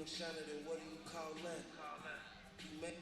young senator, what do you call that? You make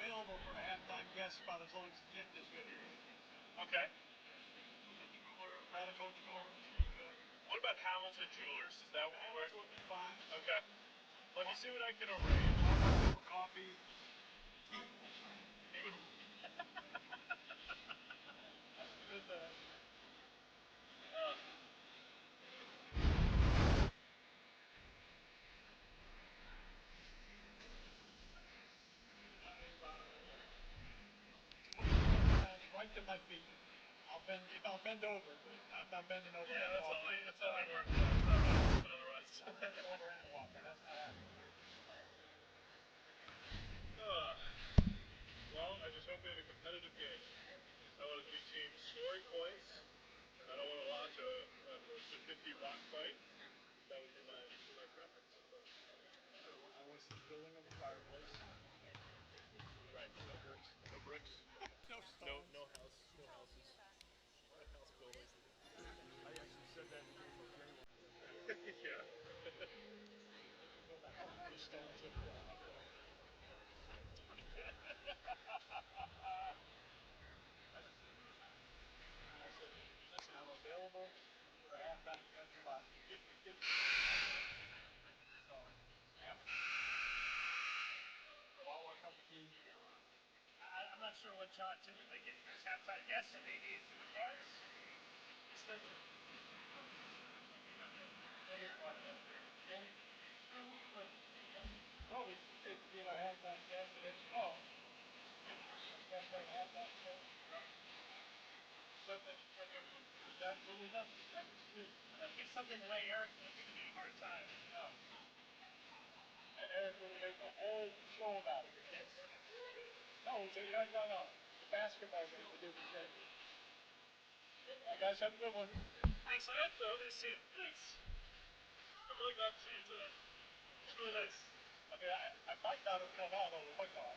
available for a halftime guest spot as long as the gift is good. Okay. Coach Cooler. What about Hamilton Jewelers? Is that what we're doing? Fine. Okay. Let me see what I can arrange. Coffee. Good, right to my feet. I'll bend over. I'm not bending over. Yeah, that's all I work. Otherwise, I'm bending over and walking. That's not happening. Well, I just hope we have a competitive game. I want to see teams scoring points. I don't want to watch a first to 50 rock fight. That would be my preference. I was building of the fireplace. Right. No bricks. No bricks. No stones. No house. No houses. House building. I actually said that in the game of J1. Yeah. The stones of listen, I'm available for a halftime guest spot. So, yeah. I'll work up the key. I'm not sure what John typically gets for his halftime guests, and maybe it's the cards. It's like, oh, it's being a halftime guest, and it's, oh, that's like halftime guest. But that's really nothing. It's something way Eric would give me a hard time. No. Eric would make a whole show about it. Yes. No, no. The basketball game would do the same. You guys have a good one. Thanks, man. See you. Thanks. I'm really glad to see you today. It's really nice. I mean, I might not have come out on the football.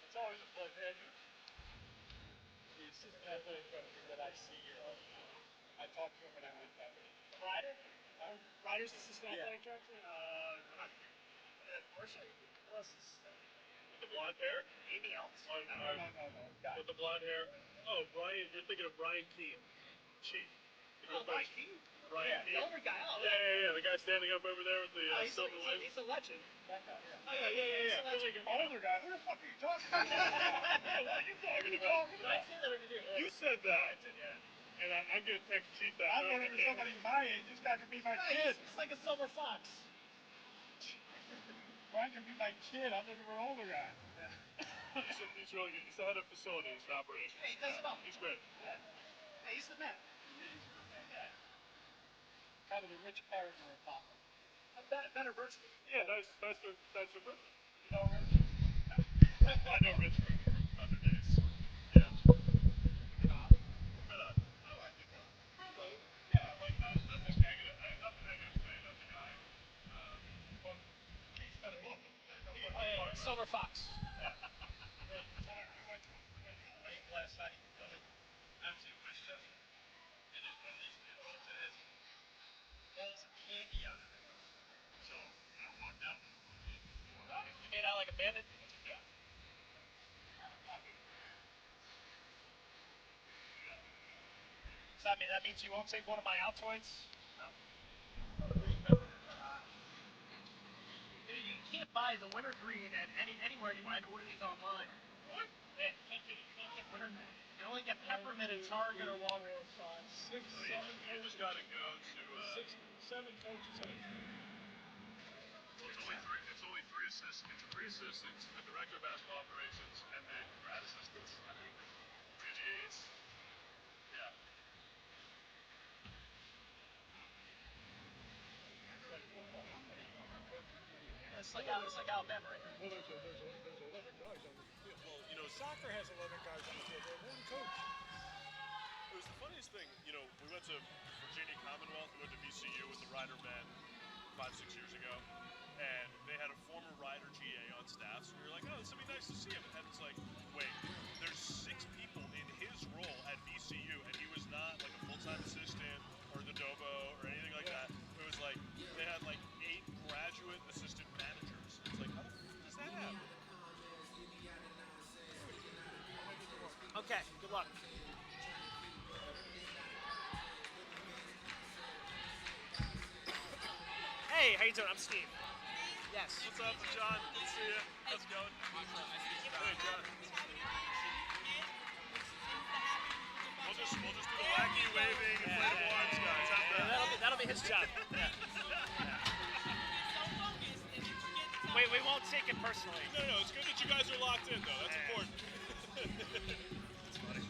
It's always a pleasure. The assistant athletic director that I see, I talked to him when I went back. Ryder? Ryder's assistant athletic director? Worship? Who else is the blonde hair? Amy else? No. With the blonde hair? Oh, Brian. You're thinking of Brian Keane. Chief. Brian Keane? Brian Keane. The older guy. Oh, yeah. The guy standing up over there with the silver wings. He's a legend. That guy, yeah. Oh, yeah. Older guy. Who the fuck are you talking about? What are you talking about? I said that over here. You said that. I did, yeah. And I'm going to text Chief that. I'm wondering if somebody my age just got to be my kid. It's like a silver fox. Brian can be my kid. I'm looking for an older guy. He's really good. He's the head of facilities and operations. Hey, he does it all. He's great. Yeah. Hey, he's the man. Yeah. Kind of the rich character of Papa. Better Richmond. Yeah, nice for Richmond. You know Richmond? I know Richmond. Other days. Yeah. Right on. I like it. Yeah, I like that. Nothing negative. I have nothing negative to say about the guy. But he's got a book. Silver Fox. We went late last night. Absolute Westchester. that means you won't take one of my Altoids? No. You can't buy the winter green at anywhere you want to order these online. What? Yeah, you can't get winter green. You only get peppermint at Target or Walgreens. Six, seven. You just gotta go to 6, 7 coaches. It's only three assistants. It's three assistants, the director of basketball operations, and then grad assistants. PGAs. Yeah. It's like Alabama, right? Well, there's 11 guys on the field. Well, soccer has 11 guys on the field. They have one coach. It was the funniest thing. We went to Virginia Commonwealth. We went to VCU with the Rider men 5-6 years ago. And they had a former Rider GA on staff. So we were like, oh, this would be nice to see him. And it's like, wait, there's 6 people in his role at VCU. And he was not like a full-time assistant or the Dobo or anything like that. It was like, they had like 8 graduate assistant managers. It's like, how the fuck does that happen? Okay, good luck. Hey, how you doing? I'm Steve. Yes. What's up, John? Good to see you. How's it going? Hey, John. We'll just do the wacky waving and play the wands, guys. That'll be his job. Yeah. We won't take it personally. No, it's good that you guys are locked in, though. That's important. That's funny.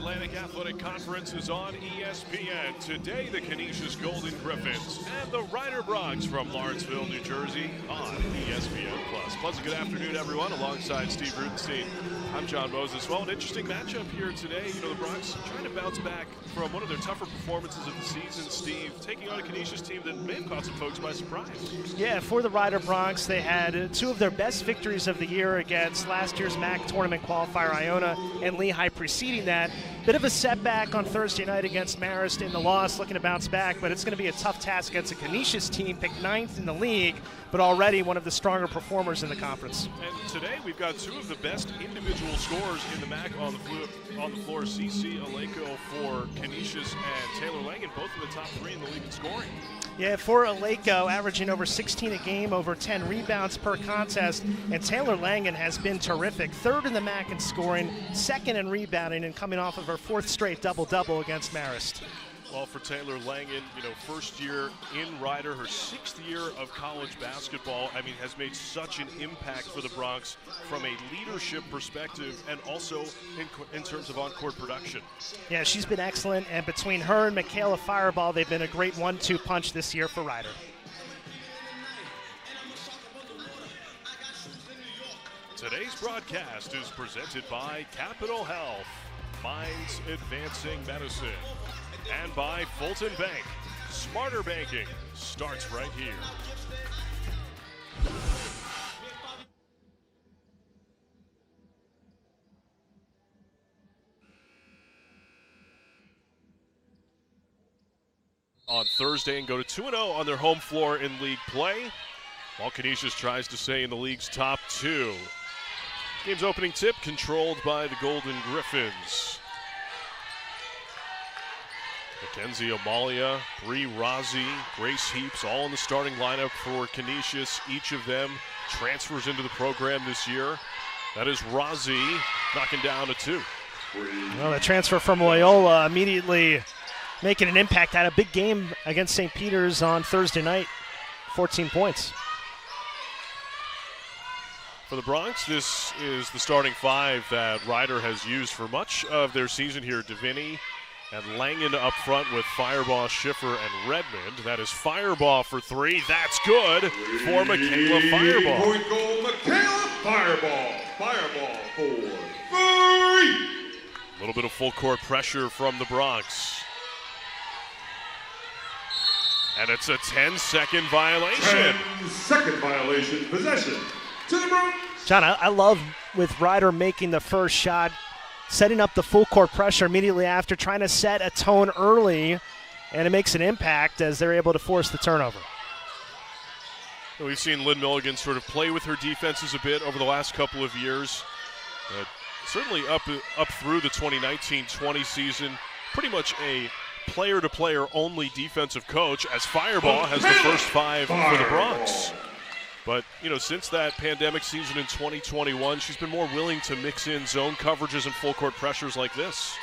Atlantic Athletic Conference is on ESPN. Today, the Canisius Golden Griffins and the Rider Broncs from Lawrenceville, New Jersey on ESPN+. Pleasant good afternoon, everyone. Alongside Steve Rudenstein, I'm John Moses. Well, an interesting matchup here today. You know, the Broncs trying to bounce back from one of their tougher performances of the season, Steve, taking on a Canisius team that may have caught some folks by surprise. Yeah, for the Rider Broncs, they had two of their best victories of the year against last year's MAC tournament qualifier Iona and Lehigh preceding that. Bit of a setback on Thursday night against Marist in the loss, looking to bounce back, but it's going to be a tough task against a Canisius team picked 9th in the league, but already one of the stronger performers in the conference. And today we've got two of the best individual scorers in the MAC on the floor. CC Aleko for Canisius and Taylor Langen, both in the top 3 in the league in scoring. Yeah, for Aleko, averaging over 16 a game, over 10 rebounds per contest, and Taylor Langen has been terrific. 3rd in the MAC in scoring, 2nd in rebounding, and coming off of her 4th straight double-double against Marist. Well, for Taylor Langen, you know, first year in Rider, her 6th year of college basketball, I mean, has made such an impact for the Broncs from a leadership perspective and also in terms of on-court production. Yeah, she's been excellent, and between her and Michaela Fireball, they've been a great 1-2 punch this year for Rider. Today's broadcast is presented by Capital Health, Minds Advancing Medicine, and by Fulton Bank. Smarter banking starts right here. On Thursday and go to 2-0 on their home floor in league play, while Canisius tries to stay in the league's top 2. Game's opening tip controlled by the Golden Griffins. Mackenzie Amalia, Bree Rozzi, Grace Heaps, all in the starting lineup for Canisius. Each of them transfers into the program this year. That is Rozzi knocking down a 2. Well, the transfer from Loyola immediately making an impact. Had a big game against St. Peter's on Thursday night, 14 points. For the Broncs, this is the starting 5 that Rider has used for much of their season here. Deviney and Langen up front with Fireball, Schiffer, and Redmond. That is Fireball for 3. That's good for Michaela Fireball. Point goal, Michaela Fireball. Fireball for 3. A little bit of full court pressure from the Broncs. And it's a 10-second violation. 10-second violation, possession to the Bronx. John, I love with Ryder making the first shot, setting up the full court pressure immediately after, trying to set a tone early, and it makes an impact as they're able to force the turnover. We've seen Lynn Milligan sort of play with her defenses a bit over the last couple of years. Certainly up through the 2019-20 season, pretty much a player-to-player only defensive coach, as Fireball has the first 5 for the Bronx. But, since that pandemic season in 2021, she's been more willing to mix in zone coverages and full court pressures like this.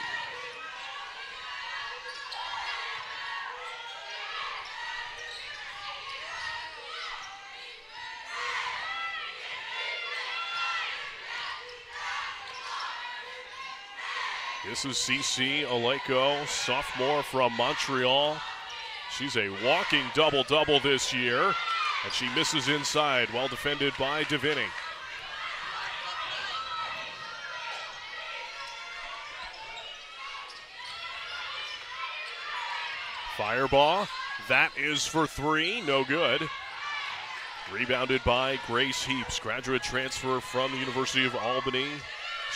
This is CeCe Oleko, sophomore from Montreal. She's a walking double-double this year, and she misses inside, well defended by Deviney. Fireball, that is for 3, no good. Rebounded by Grace Heaps, graduate transfer from the University of Albany.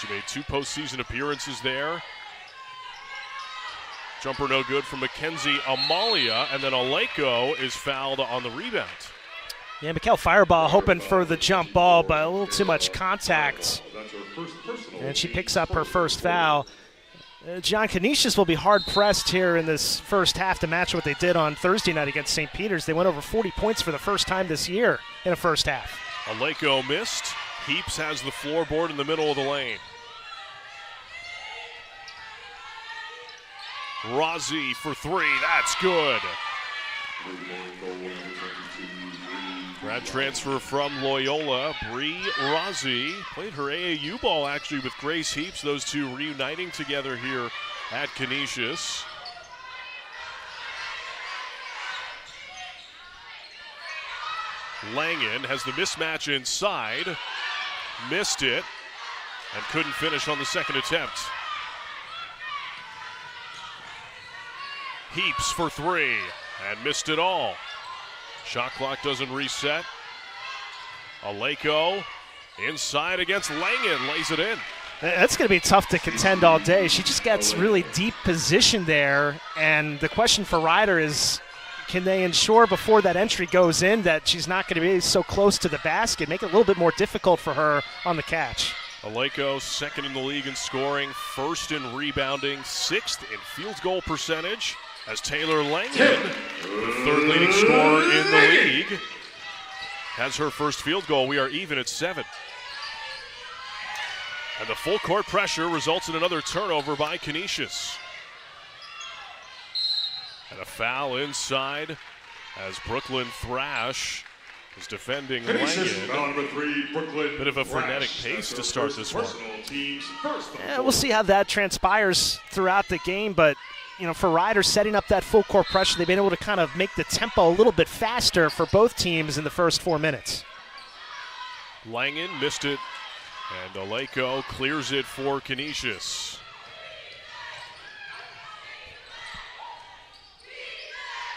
She made 2 postseason appearances there. Jumper no good from Mackenzie Amalia, and then Oleko is fouled on the rebound. Yeah, Mikal Fireball hoping for the jump ball, but a little too much contact. And she picks up her first foul. John, Canisius will be hard-pressed here in this first half to match what they did on Thursday night against St. Peter's. They went over 40 points for the first time this year in a first half. Oleko missed. Heaps has the floorboard in the middle of the lane. Rozzi for 3, that's good. Grad transfer from Loyola, Bree Rozzi. Played her AAU ball actually with Grace Heaps, those two reuniting together here at Canisius. Langen has the mismatch inside, missed it, and couldn't finish on the second attempt. Heaps for 3, and missed it all. Shot clock doesn't reset. Oleko inside against Langen, lays it in. That's going to be tough to contend all day. She just gets really deep position there, and the question for Ryder is, can they ensure before that entry goes in that she's not going to be so close to the basket, make it a little bit more difficult for her on the catch? Oleko, second in the league in scoring, first in rebounding, 6th in field goal percentage, as Taylor Langen, the third leading scorer in the league, has her first field goal. We are even at 7. And the full court pressure results in another turnover by Canisius. And a foul inside as Brooklyn Thrash is defending Langen. Bit of a frenetic pace to start this one. Yeah, we'll see how that transpires throughout the game, but for Ryder setting up that full court pressure, they've been able to kind of make the tempo a little bit faster for both teams in the first 4 minutes. Langen missed it, and Oleko clears it for Canisius.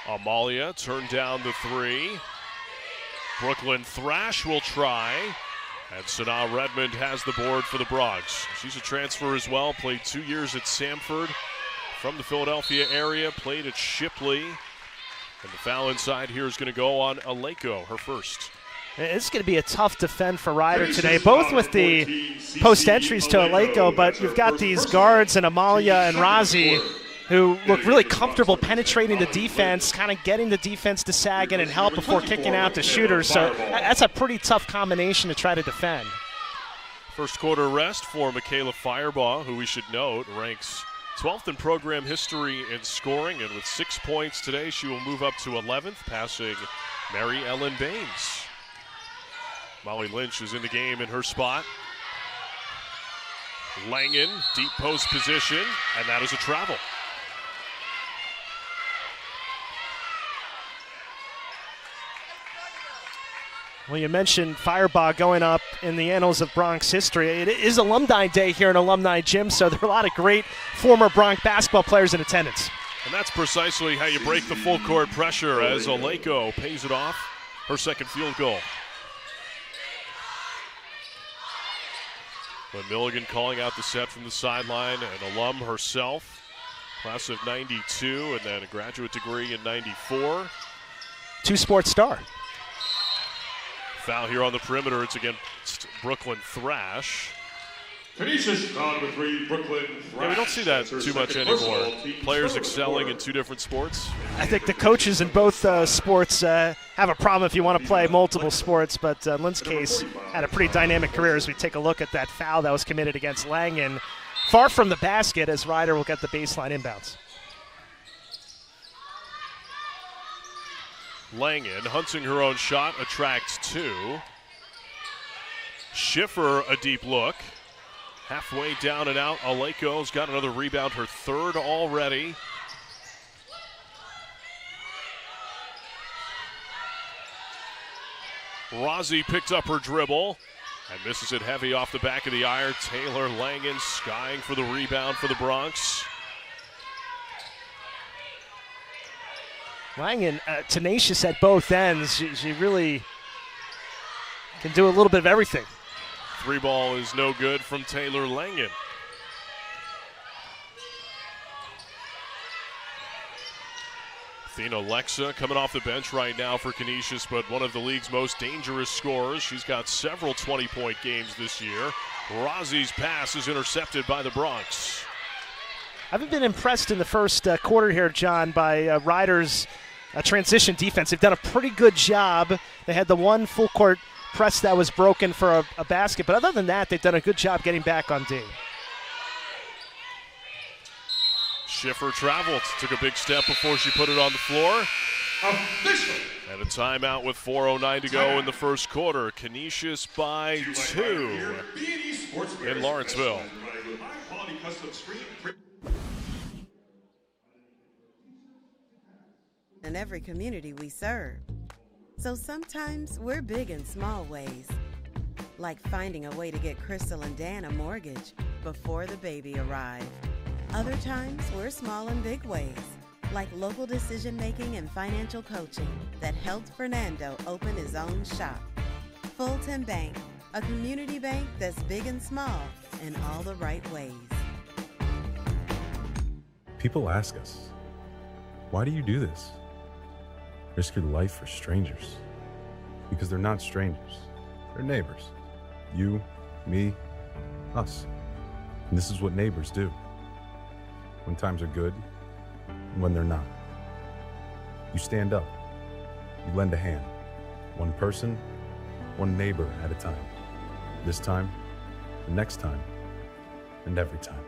Amalia turned down the 3. Brooklyn Thrash will try, and Sanaa Redmond has the board for the Bronx. She's a transfer as well, played 2 years at Samford. From the Philadelphia area, played at Shipley. And the foul inside here is going to go on Oleko, her first. It's going to be a tough defend for Ryder today, both with the post entries to Oleko, but you've got these guards and Amalia and Rozzi who look really comfortable penetrating the defense, kind of getting the defense to sag in and help before kicking out the shooters. So that's a pretty tough combination to try to defend. First quarter rest for Michaela Firebaugh, who we should note ranks 12th in program history in scoring, and with 6 points today, she will move up to 11th, passing Mary Ellen Baines. Molly Lynch is in the game in her spot. Langen, deep post position, and that is a travel. Well, you mentioned Firebaugh going up in the annals of Bronx history. It is Alumni Day here in Alumni Gym, so there are a lot of great former Bronx basketball players in attendance. And that's precisely how you break the full court pressure as Oleko pays it off. Her second field goal. But Milligan calling out the set from the sideline, an alum herself, class of 92, and then a graduate degree in 94. Two-sport star. Foul here on the perimeter. It's against Brooklyn Thrash. Canisius foul number 3, Brooklyn Thrash. Yeah, we don't see that too much anymore. Players excelling in two different sports. I think the coaches in both sports have a problem if you want to play multiple sports, but Lynn's case had a pretty dynamic career as we take a look at that foul that was committed against Langen. Far from the basket as Ryder will get the baseline inbounds. Langen hunting her own shot, attracts two. Schiffer a deep look. Halfway down and out, Oleko's got another rebound, her third already. Rozzi picked up her dribble and misses it heavy off the back of the iron. Taylor Langen skying for the rebound for the Bronx. Langen, tenacious at both ends. She really can do a little bit of everything. Three ball is no good from Taylor Langen. Athena Lexa coming off the bench right now for Canisius, but one of the league's most dangerous scorers. She's got several 20-point games this year. Rozzi's pass is intercepted by the Bronx. I haven't been impressed in the first quarter here, John, by Ryder's transition defense. They've done a pretty good job. They had the one full court press that was broken for a basket, but other than that, they've done a good job getting back on D. Schiffer traveled, took a big step before she put it on the floor. And a timeout with 4:09 to go in the first quarter. Canisius by 2 in Lawrenceville. In every community we serve. So sometimes we're big in small ways, like finding a way to get Crystal and Dan a mortgage before the baby arrived. Other times we're small in big ways, like local decision-making and financial coaching that helped Fernando open his own shop. Fulton Bank, a community bank that's big and small in all the right ways. People ask us, why do you do this? Risk your life for strangers. Because they're not strangers. They're neighbors. You, me, us. And this is what neighbors do. When times are good and when they're not. You stand up. You lend a hand. One person, one neighbor at a time. This time, the next time, and every time.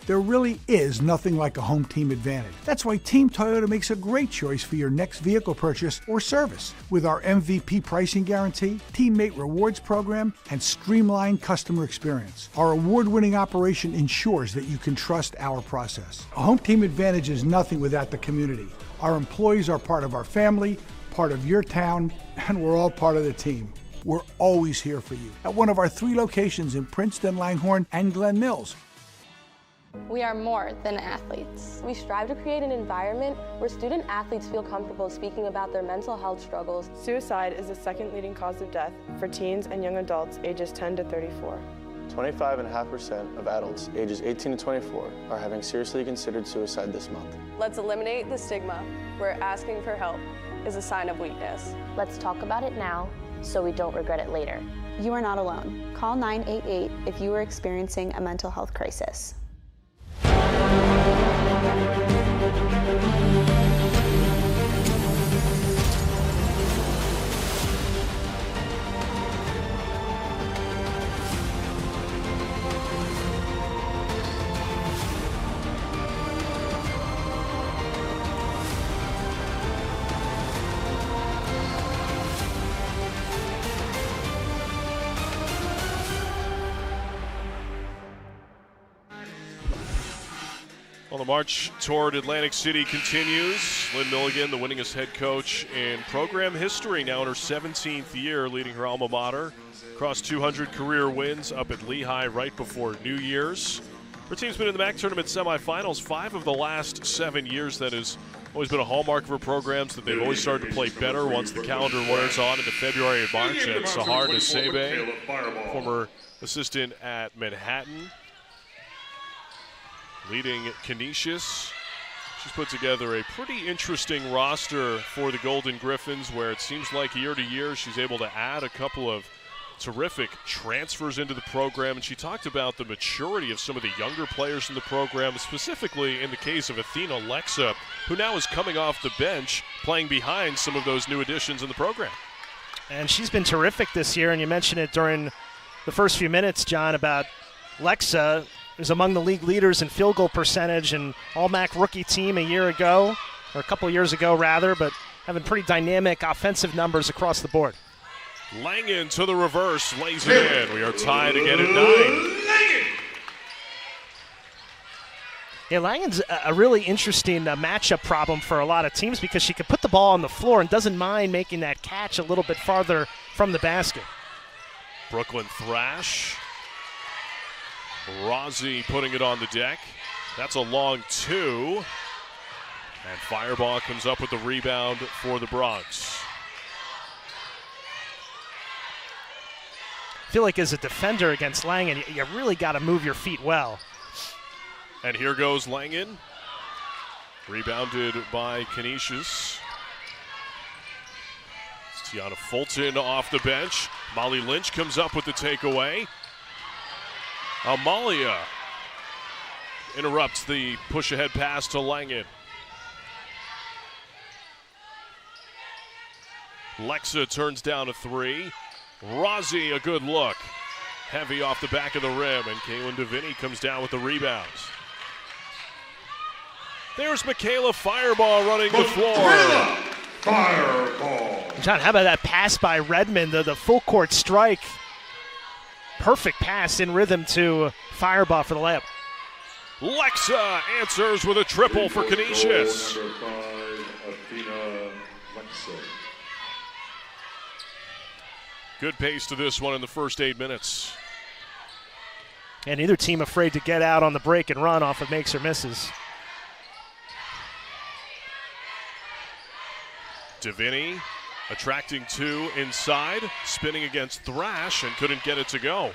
There really is nothing like a home team advantage. That's why Team Toyota makes a great choice for your next vehicle purchase or service. With our MVP pricing guarantee, teammate rewards program, and streamlined customer experience. Our award-winning operation ensures that you can trust our process. A home team advantage is nothing without the community. Our employees are part of our family, part of your town, and we're all part of the team. We're always here for you at one of our 3 locations in Princeton, Langhorne, and Glen Mills. We are more than athletes. We strive to create an environment where student athletes feel comfortable speaking about their mental health struggles. Suicide is the second leading cause of death for teens and young adults ages 10 to 34. 25.5% of adults ages 18 to 24 are having seriously considered suicide this month. Let's eliminate the stigma where asking for help is a sign of weakness. Let's talk about it now so we don't regret it later. You are not alone. Call 988 if you are experiencing a mental health crisis. Well, the march toward Atlantic City continues. Lynn Milligan, the winningest head coach in program history, now in her 17th year, leading her alma mater. Across 200 career wins up at Lehigh right before New Year's. Her team's been in the MAC tournament semifinals 5 of the last 7 years. That has always been a hallmark of her programs, that they've always started to play better once the calendar wears on into February and March. And Sahar Nasebe, former assistant at Manhattan, leading Canisius. She's put together a pretty interesting roster for the Golden Griffins, where it seems like year to year she's able to add a couple of terrific transfers into the program. And she talked about the maturity of some of the younger players in the program, specifically in the case of Athena Lexa, who now is coming off the bench, playing behind some of those new additions in the program. And she's been terrific this year, and you mentioned it during the first few minutes, John, about Lexa is among the league leaders in field goal percentage and All-MAC rookie team a year ago, or a couple years ago rather, but having pretty dynamic offensive numbers across the board. Langen to the reverse, lays it in. We are tied again at 9. Yeah, Langen's a really interesting matchup problem for a lot of teams because she can put the ball on the floor and doesn't mind making that catch a little bit farther from the basket. Brooklyn Thrash. Rozzi putting it on the deck. That's a long 2. And Fireball comes up with the rebound for the Bronx. I feel like as a defender against Langen, you really got to move your feet well. And here goes Langen. Rebounded by Canisius. It's Tiana Fulton off the bench. Molly Lynch comes up with the takeaway. Amalia interrupts the push-ahead pass to Langen. Lexa turns down a 3. Rozzi, a good look. Heavy off the back of the rim, and Kaylin DeVinny comes down with the rebounds. There's Michaela Fireball running the floor. Fireball. John, how about that pass by Redmond, the full court strike? Perfect pass in rhythm to Fireball for the layup. Lexa answers with a triple for Canisius. Number 5, Athena Lexa. Good pace to this one in the first 8 minutes. And neither team afraid to get out on the break and run off of makes or misses. DeVinny attracting 2 inside, spinning against Thrash and couldn't get it to go.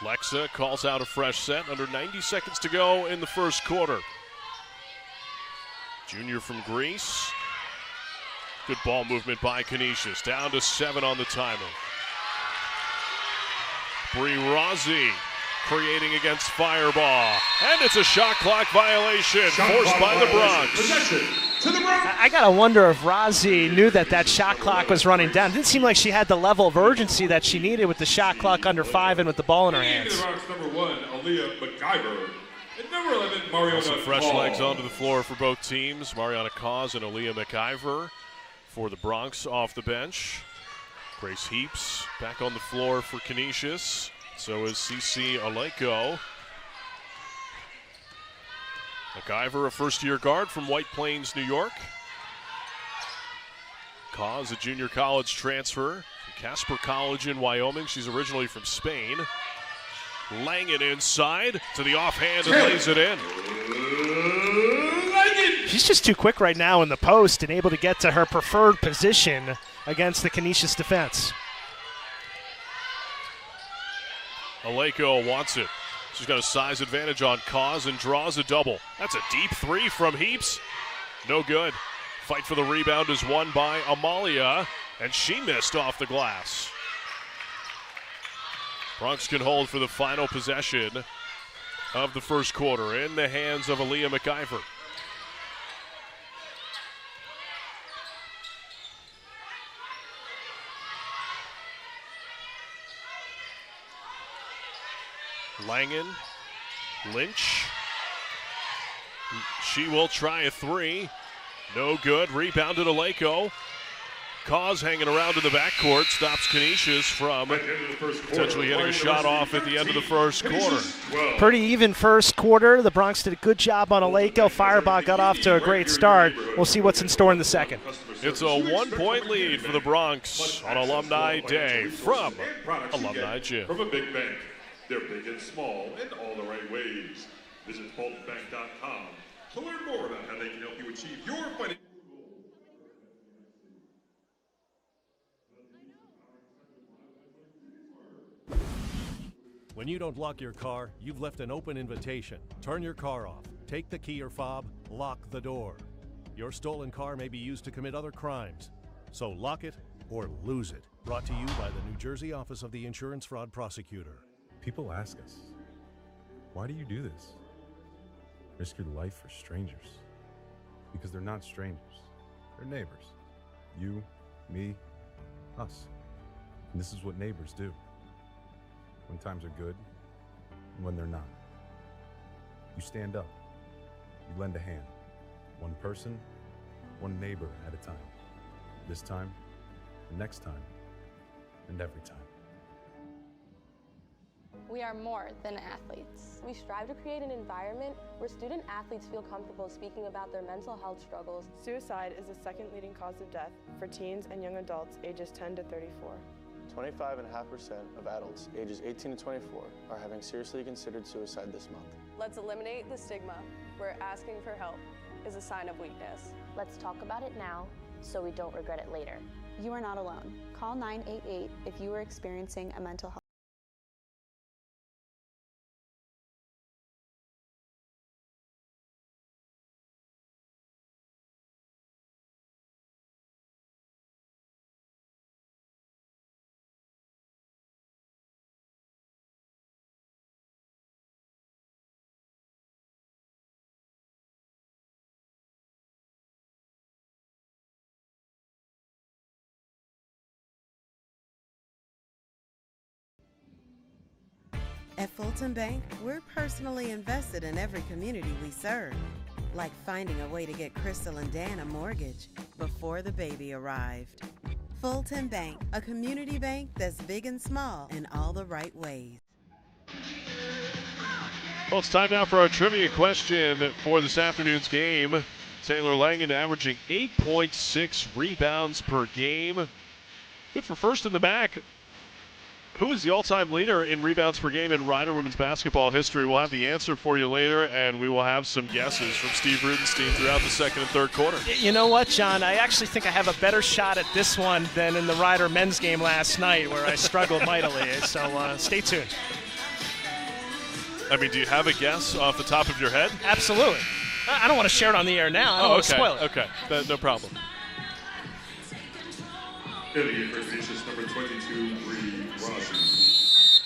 Lexa calls out a fresh set, under 90 seconds to go in the first quarter. Junior from Greece. Good ball movement by Canisius, down to 7 on the timer. Bree Rozzi creating against Fireball. And it's a shot clock violation forced by the Bronx. I got to wonder if Rozzi knew that shot clock was running down. It didn't seem like she had the level of urgency that she needed with the shot clock under 5 and with the ball in her hands. Number 1, Aaliyah McIver. And number 11, Mariana Some fresh Cause. legs onto the floor for both teams. Mariana Cause and Aaliyah McIver for the Bronx off the bench. Grace Heaps back on the floor for Canisius. So is Cece Aleko. McIver, a first-year guard from White Plains, New York. Cause, a junior college transfer from Casper College in Wyoming. She's originally from Spain. Langen inside to the offhand and lays it in. She's just too quick right now in the post and able to get to her preferred position against the Canisius defense. Aleko wants it. She's got a size advantage on Cause and draws a double. That's a deep 3 from Heaps. No good. Fight for the rebound is won by Amalia, and she missed off the glass. Bronx can hold for the final possession of the first quarter in the hands of Aaliyah McIver. Langen, Lynch. She will try a 3. No good. Rebounded Aleko. Cause hanging around in the backcourt stops Canisius from potentially getting a shot off at the end of the first quarter. Pretty even first quarter. The Bronx did a good job on Aleko. Fireball got off to a great start. We'll see what's in store in the second. It's a 1-point lead for the Bronx on Alumni Day from Alumni Gym. From a big bank. They're big and small in all the right ways. Visit fultonbank.com to learn more about how they can help you achieve your financial. When you don't lock your car, you've left an open invitation. Turn your car off, take the key or fob, lock the door. Your stolen car may be used to commit other crimes, so lock it or lose it. Brought to you by the New Jersey Office of the Insurance Fraud Prosecutor. People ask us, why do you do this? Risk your life for strangers. Because they're not strangers, they're neighbors. You, me, us. And this is what neighbors do. When times are good, and when they're not. You stand up, you lend a hand. One person, one neighbor at a time. This time, the next time, and every time. We are more than athletes. We strive to create an environment where student athletes feel comfortable speaking about their mental health struggles. Suicide is the second leading cause of death for teens and young adults ages 10 to 34. 25.5% of adults ages 18 to 24 are having seriously considered suicide this month. Let's eliminate the stigma where asking for help is a sign of weakness. Let's talk about it now so we don't regret it later. You are not alone. Call 988 if you are experiencing a mental health. At Fulton Bank, we're personally invested in every community we serve, like finding a way to get Crystal and Dan a mortgage before the baby arrived. Fulton Bank, a community bank that's big and small in all the right ways. Well, it's time now for our trivia question for this afternoon's game. Taylor Langan averaging 8.6 rebounds per game. Good for first in the back. Who is the all-time leader in rebounds per game in Rider women's basketball history? We'll have the answer for you later, and we will have some guesses from Steve Rudenstein throughout the second and third quarter. You know what, John? I actually think I have a better shot at this one than in the Rider men's game last night where I struggled mightily. So stay tuned. I mean, do you have a guess off the top of your head? Absolutely. I don't want to share it on the air now. I don't want to spoil it. Okay, no problem. Idiot for Canisius, number 22, Bree Rossi.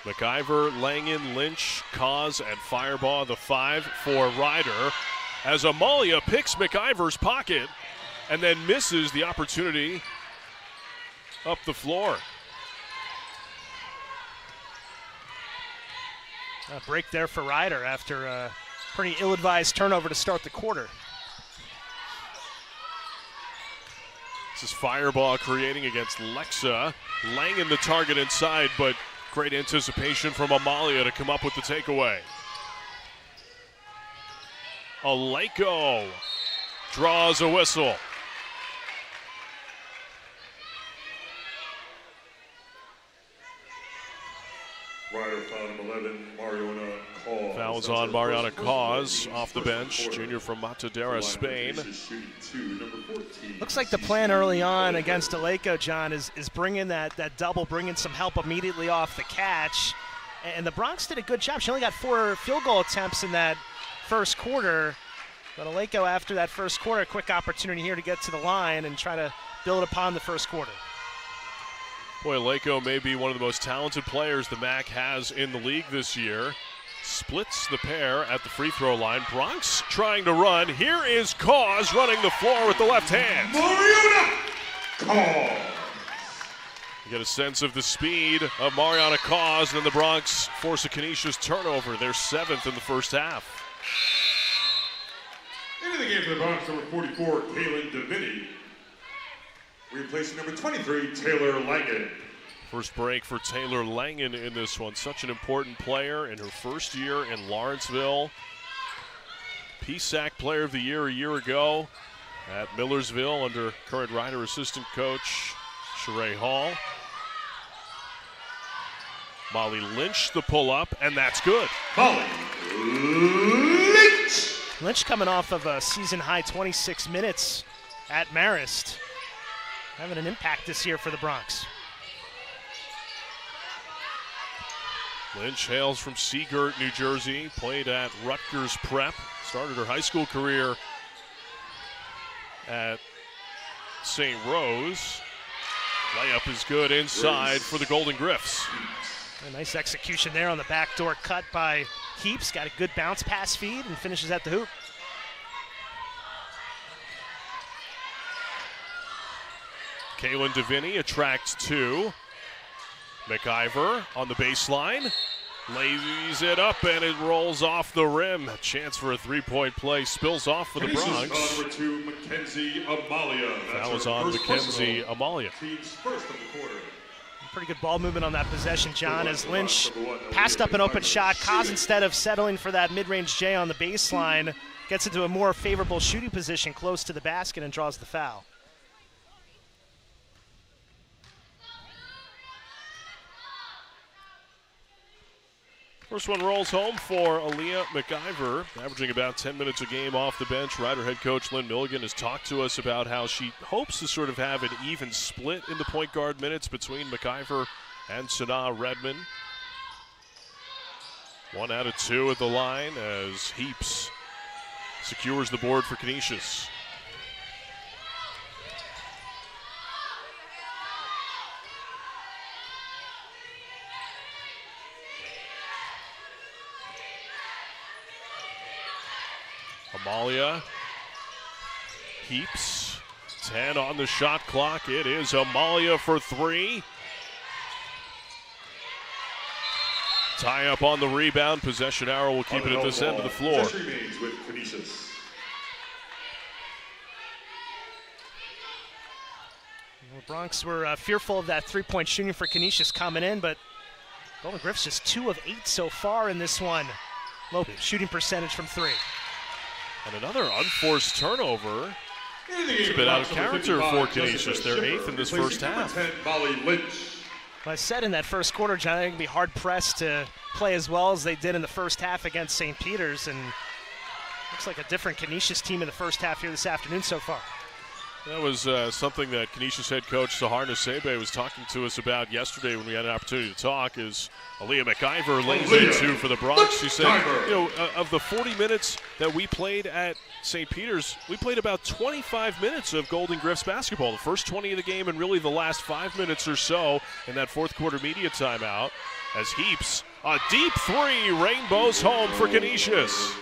McIver, Langan, Lynch, Cause, and Firebaugh, the 5 for Ryder. As Amalia picks McIver's pocket and then misses the opportunity up the floor. A break there for Ryder after a pretty ill-advised turnover to start the quarter. This is Firebaugh creating against Lexa. Langan the target inside, but great anticipation from Amalia to come up with the takeaway. Aleko draws a whistle. Ryder foul number 11, Mariana Cause. Fouls on Mariana Cause off the bench, junior from Matadera, Spain. Looks like the plan early on against Aleko, John, is bringing that double, bringing some help immediately off the catch. And the Bronx did a good job. She only got 4 field goal attempts in that first quarter. But Aleko, after that first quarter, a quick opportunity here to get to the line and try to build upon the first quarter. Boy, Aleko may be one of the most talented players the MAC has in the league this year. Splits the pair at the free throw line. Bronx trying to run. Here is Cause running the floor with the left hand. Mariana Cause. You get a sense of the speed of Mariana Cause, and then the Bronx force a Canisius turnover. They're 7th in the first half. Into the game for the Bronx, number 44, Kaylin Deviney. Replacing number 23, Taylor Langen. First break for Taylor Langen in this one. Such an important player in her first year in Lawrenceville. PSAC Player of the Year a year ago at Millersville under current Rider assistant coach Sheree Hall. Molly Lynch the pull-up, and that's good. Molly Lynch! Lynch coming off of a season-high 26 minutes at Marist. Having an impact this year for the Bronx. Lynch hails from Seagirt, New Jersey, played at Rutgers Prep, started her high school career at St. Rose. Layup is good inside for the Golden Griffs. A nice execution there on the backdoor cut by Heaps. Got a good bounce pass feed and finishes at the hoop. Kaylin Deviney attracts two. McIver on the baseline. Lays it up and it rolls off the rim. A chance for a three-point play. Spills off for the Bronx. Number 2, Mackenzie Amalia. That was on Mackenzie Amalia. Team's first of the quarter. Pretty good ball movement on that possession, John, as Lynch passed up an open shot. Kaz, instead of settling for that mid-range J on the baseline, gets into a more favorable shooting position close to the basket and draws the foul. First one rolls home for Aaliyah McIver, averaging about 10 minutes a game off the bench. Rider head coach Lynn Milligan has talked to us about how she hopes to sort of have an even split in the point guard minutes between McIver and Sanaa Redmond. 1 out of 2 at the line as Heaps secures the board for Canisius. Amalia, Heaps, 10 on the shot clock. It is Amalia for 3. Tie up on the rebound. Possession arrow will keep it at this end of the floor. Possession remains with Canisius. The Bronx were fearful of that three-point shooting for Canisius coming in, but Golden Griffs just 2 of 8 so far in this one. Low shooting percentage from 3. And another unforced turnover. It's a bit out of character for Canisius. They're 8th in this first half. I said in that first quarter, John, they're going to be hard-pressed to play as well as they did in the first half against St. Peter's, and looks like a different Canisius team in the first half here this afternoon so far. That was something that Canisius head coach Sahar Nasebe was talking to us about yesterday when we had an opportunity to talk. Is Aaliyah McIver lays in 2 for the Bronx. She said, of the 40 minutes that we played at St. Peter's, we played about 25 minutes of Golden Griffs basketball. The first 20 of the game and really the last 5 minutes or so in that fourth quarter media timeout. As Heaps, a deep 3, rainbows home for Canisius.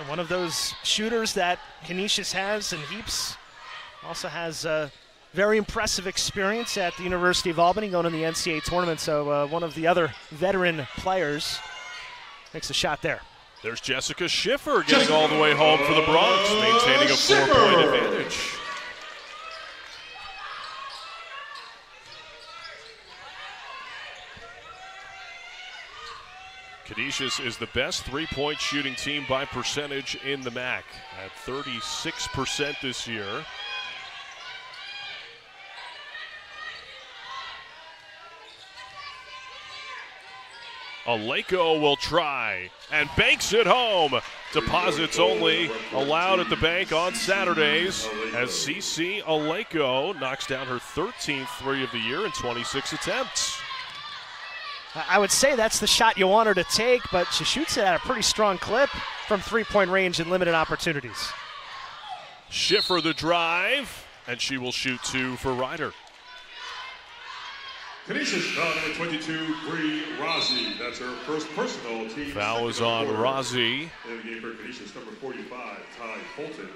One of those shooters that Canisius has, and Heaps also has a very impressive experience at the University of Albany going to the NCAA tournament, so one of the other veteran players makes a shot there. There's Jessica Schiffer getting all the way home for the Bronx, maintaining a 4-point advantage. Canisius is the best three-point shooting team by percentage in the MAC at 36% this year. Aleko will try and banks it home. Deposits only allowed at the bank on Saturdays as CC Aleko knocks down her 13th three of the year in 26 attempts. I would say that's the shot you want her to take, but she shoots it at a pretty strong clip from three-point range in limited opportunities. Schiffer the drive, and she will shoot 2 for Rider. Canisius foul number 22, Bree Rossi. That's her first personal team. Foul is on Rossi. In the game for Canisius, number 45, Ty Fulton.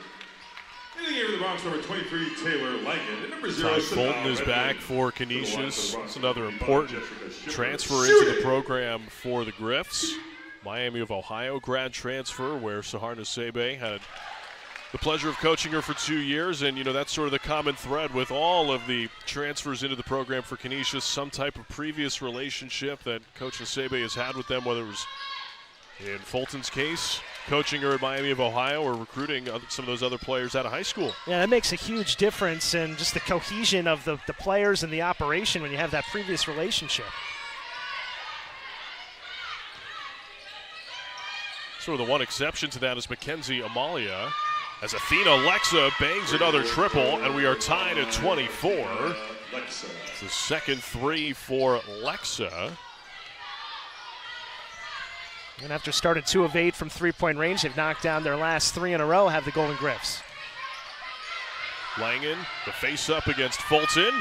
In the game of the Bronx, number 23, Taylor Langen. And number 0, Ty Fulton is back for Canisius. It's another important transfer into the program for the Griffs. Miami of Ohio grad transfer, where Saharna Sebe had the pleasure of coaching her for 2 years. And, that's sort of the common thread with all of the transfers into the program for Canisius, some type of previous relationship that Coach Sebe has had with them, whether it was, in Fulton's case, coaching her at Miami of Ohio or recruiting some of those other players out of high school. Yeah, that makes a huge difference in just the cohesion of the players and the operation when you have that previous relationship. Sort of the one exception to that is Mackenzie Amalia, as Athena Lexa bangs another triple, and we are tied at 24. It's the second three for Lexa. And after starting 2 of 8 from three-point range, they've knocked down their last 3 in a row, have the Golden Griffs. Langen, the face-up against Fulton,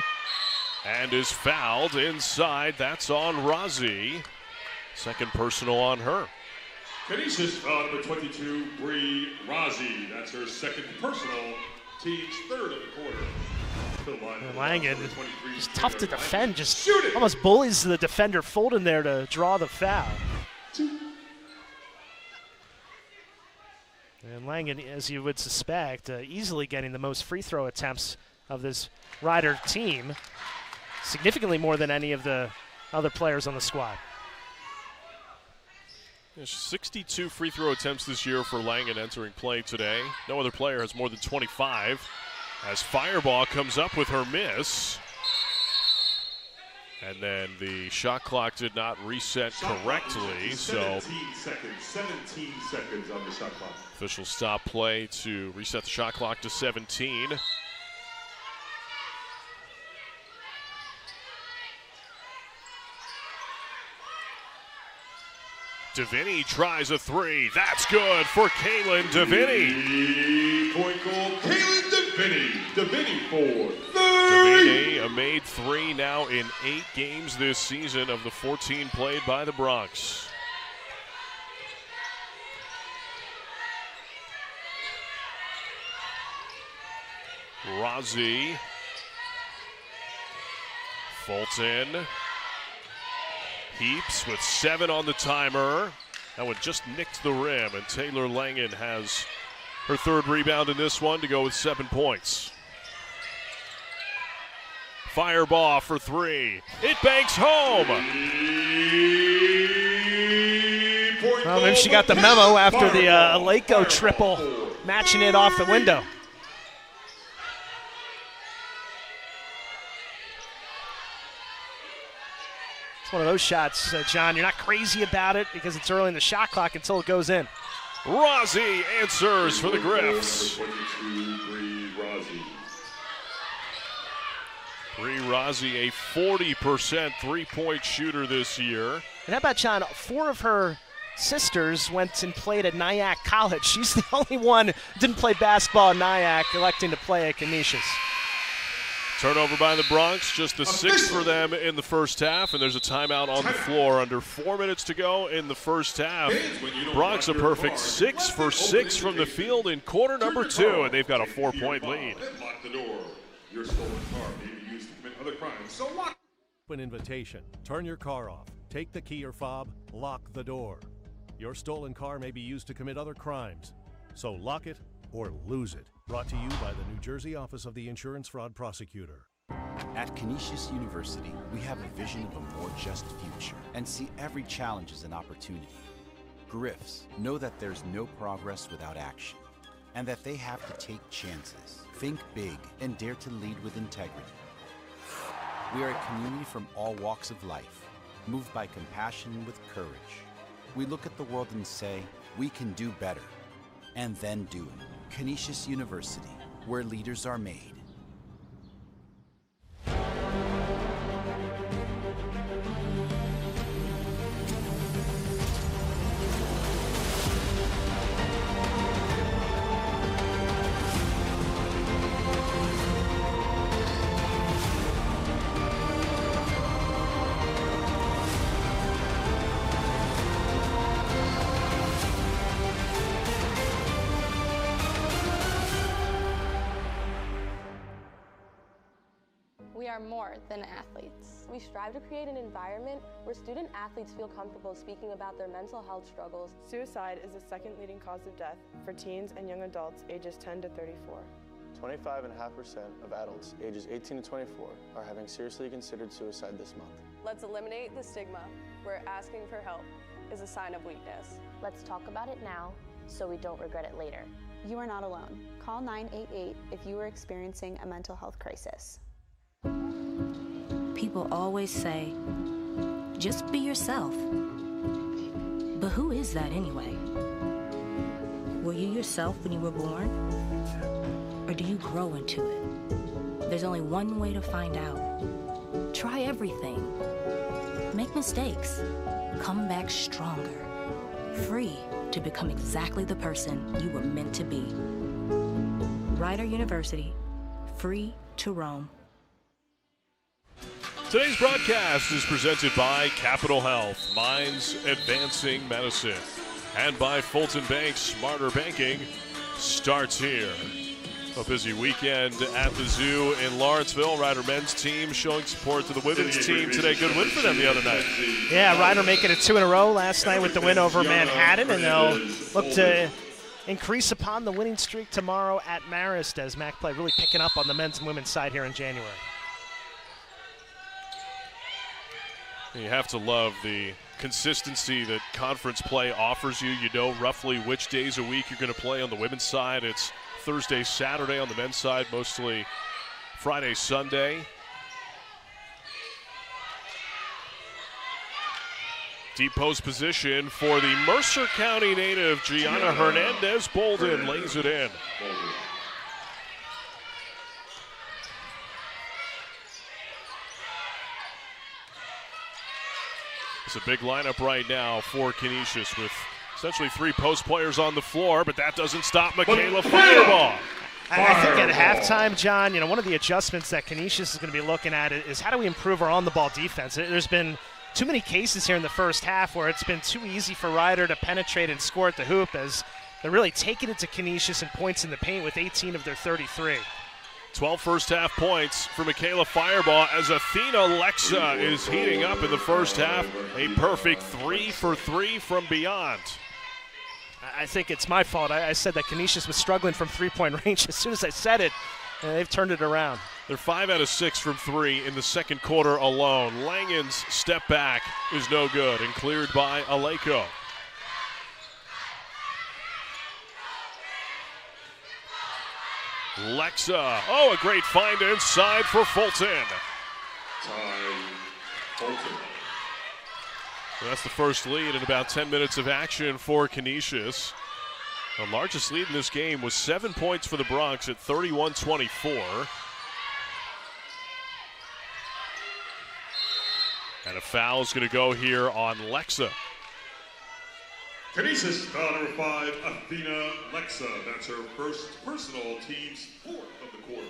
and is fouled inside. That's on Razi. Second personal on her. Canisius foul number 22, Bree Razi. That's her second personal, team's third of the quarter. And Langen is tough to defend, just almost bullies the defender Fulton there to draw the foul. And Langen, as you would suspect, easily getting the most free throw attempts of this Rider team, significantly more than any of the other players on the squad. There's 62 free throw attempts this year for Langen entering play today. No other player has more than 25. As Fireball comes up with her miss. And then the shot clock did not reset correctly, so 17 seconds on the shot clock. Officials stop play to reset the shot clock to 17. DeVinny tries a 3. That's good for Kaylin DeVinny. Point goal, Kaylin DeVinny. DeVinny for 3. DeVinny, a made 3 now in 8 games this season of the 14 played by the Bronx. Razi. Fulton. Heaps with 7 on the timer. That one just nicked the rim, and Taylor Langen has her third rebound in this one to go with 7 points. Fireball for 3. It banks home. Well, maybe she got the memo after the Aleko triple, matching it off the window. It's one of those shots, John, you're not crazy about it because it's early in the shot clock until it goes in. Razi answers for the Griffs. Bree Razi, a 40% three-point shooter this year. And how about, John, 4 of her sisters went and played at Nyack College. She's the only one who didn't play basketball at Nyack, electing to play at Canisius. Turnover by the Bronx, just the 6th for them in the first half, and there's a timeout on the floor. Under 4 minutes to go in the first half. Bronx a perfect 6 for 6 from the field in quarter number 2, and they've got a 4-point lead. Lock the door. Your stolen car may be used to commit other crimes, so lock. An invitation. Turn your car off. Take the key or fob. Lock the door. Your stolen car may be used to commit other crimes, so lock it or lose it. Brought to you by the New Jersey Office of the Insurance Fraud Prosecutor. At Canisius University, we have a vision of a more just future and see every challenge as an opportunity. Griffs know that there's no progress without action and that they have to take chances, think big, and dare to lead with integrity. We are a community from all walks of life, moved by compassion and with courage. We look at the world and say, we can do better, and then do it. Canisius University, where leaders are made. more than athletes. We strive to create an environment where student athletes feel comfortable speaking about their mental health struggles. Suicide is the second leading cause of death for teens and young adults ages 10 to 34. 25.5% of adults ages 18 to 24 are having seriously considered suicide this month. Let's eliminate the stigma where asking for help is a sign of weakness. Let's talk about it now so we don't regret it later. You are not alone. Call 988 if you are experiencing a mental health crisis. People always say, just be yourself. But who is that anyway? Were you yourself when you were born? Or do you grow into it? There's only one way to find out. Try everything. Make mistakes. Come back stronger. Free to become exactly the person you were meant to be. Rider University. Free to roam. Today's broadcast is presented by Capital Health, Minds Advancing Medicine, and by Fulton Bank. Smarter banking starts here. A busy weekend at the zoo in Lawrenceville. Rider men's team showing support to the women's team today. Good win for them the other night. Yeah, Rider making it 2 in a row last night with the win over Manhattan, and they'll look to increase upon the winning streak tomorrow at Marist as MAC play really picking up on the men's and women's side here in January. You have to love the consistency that conference play offers you. You know roughly which days a week you're going to play. On the women's side, it's Thursday, Saturday. On the men's side, mostly Friday, Sunday. Deep post position for the Mercer County native, Gianna Hernandez-Bolden lays it in. It's a big lineup right now for Canisius with essentially 3 post players on the floor, but that doesn't stop Michaela Fireball. I think at halftime, John, one of the adjustments that Canisius is going to be looking at is how do we improve our on-the-ball defense. There's been too many cases here in the first half where it's been too easy for Rider to penetrate and score at the hoop as they're really taking it to Canisius in points in the paint with 18 of their 33. 12 first-half points for Michaela Fireball as Athena Lexa is heating up in the first half. A perfect 3 for 3 from beyond. I think it's my fault. I said that Canisius was struggling from three-point range. As soon as I said it, they've turned it around. They're 5 out of 6 from 3 in the second quarter alone. Langen's step back is no good and cleared by Aleko. Lexa, a great find inside for Fulton. Fulton. So that's the first lead in about 10 minutes of action for Canisius. The largest lead in this game was 7 points for the Bronx at 31-24. And a foul is going to go here on Lexa. Canisius, foul number 5, Athena Lexa. That's her first personal, team's 4th of the quarter.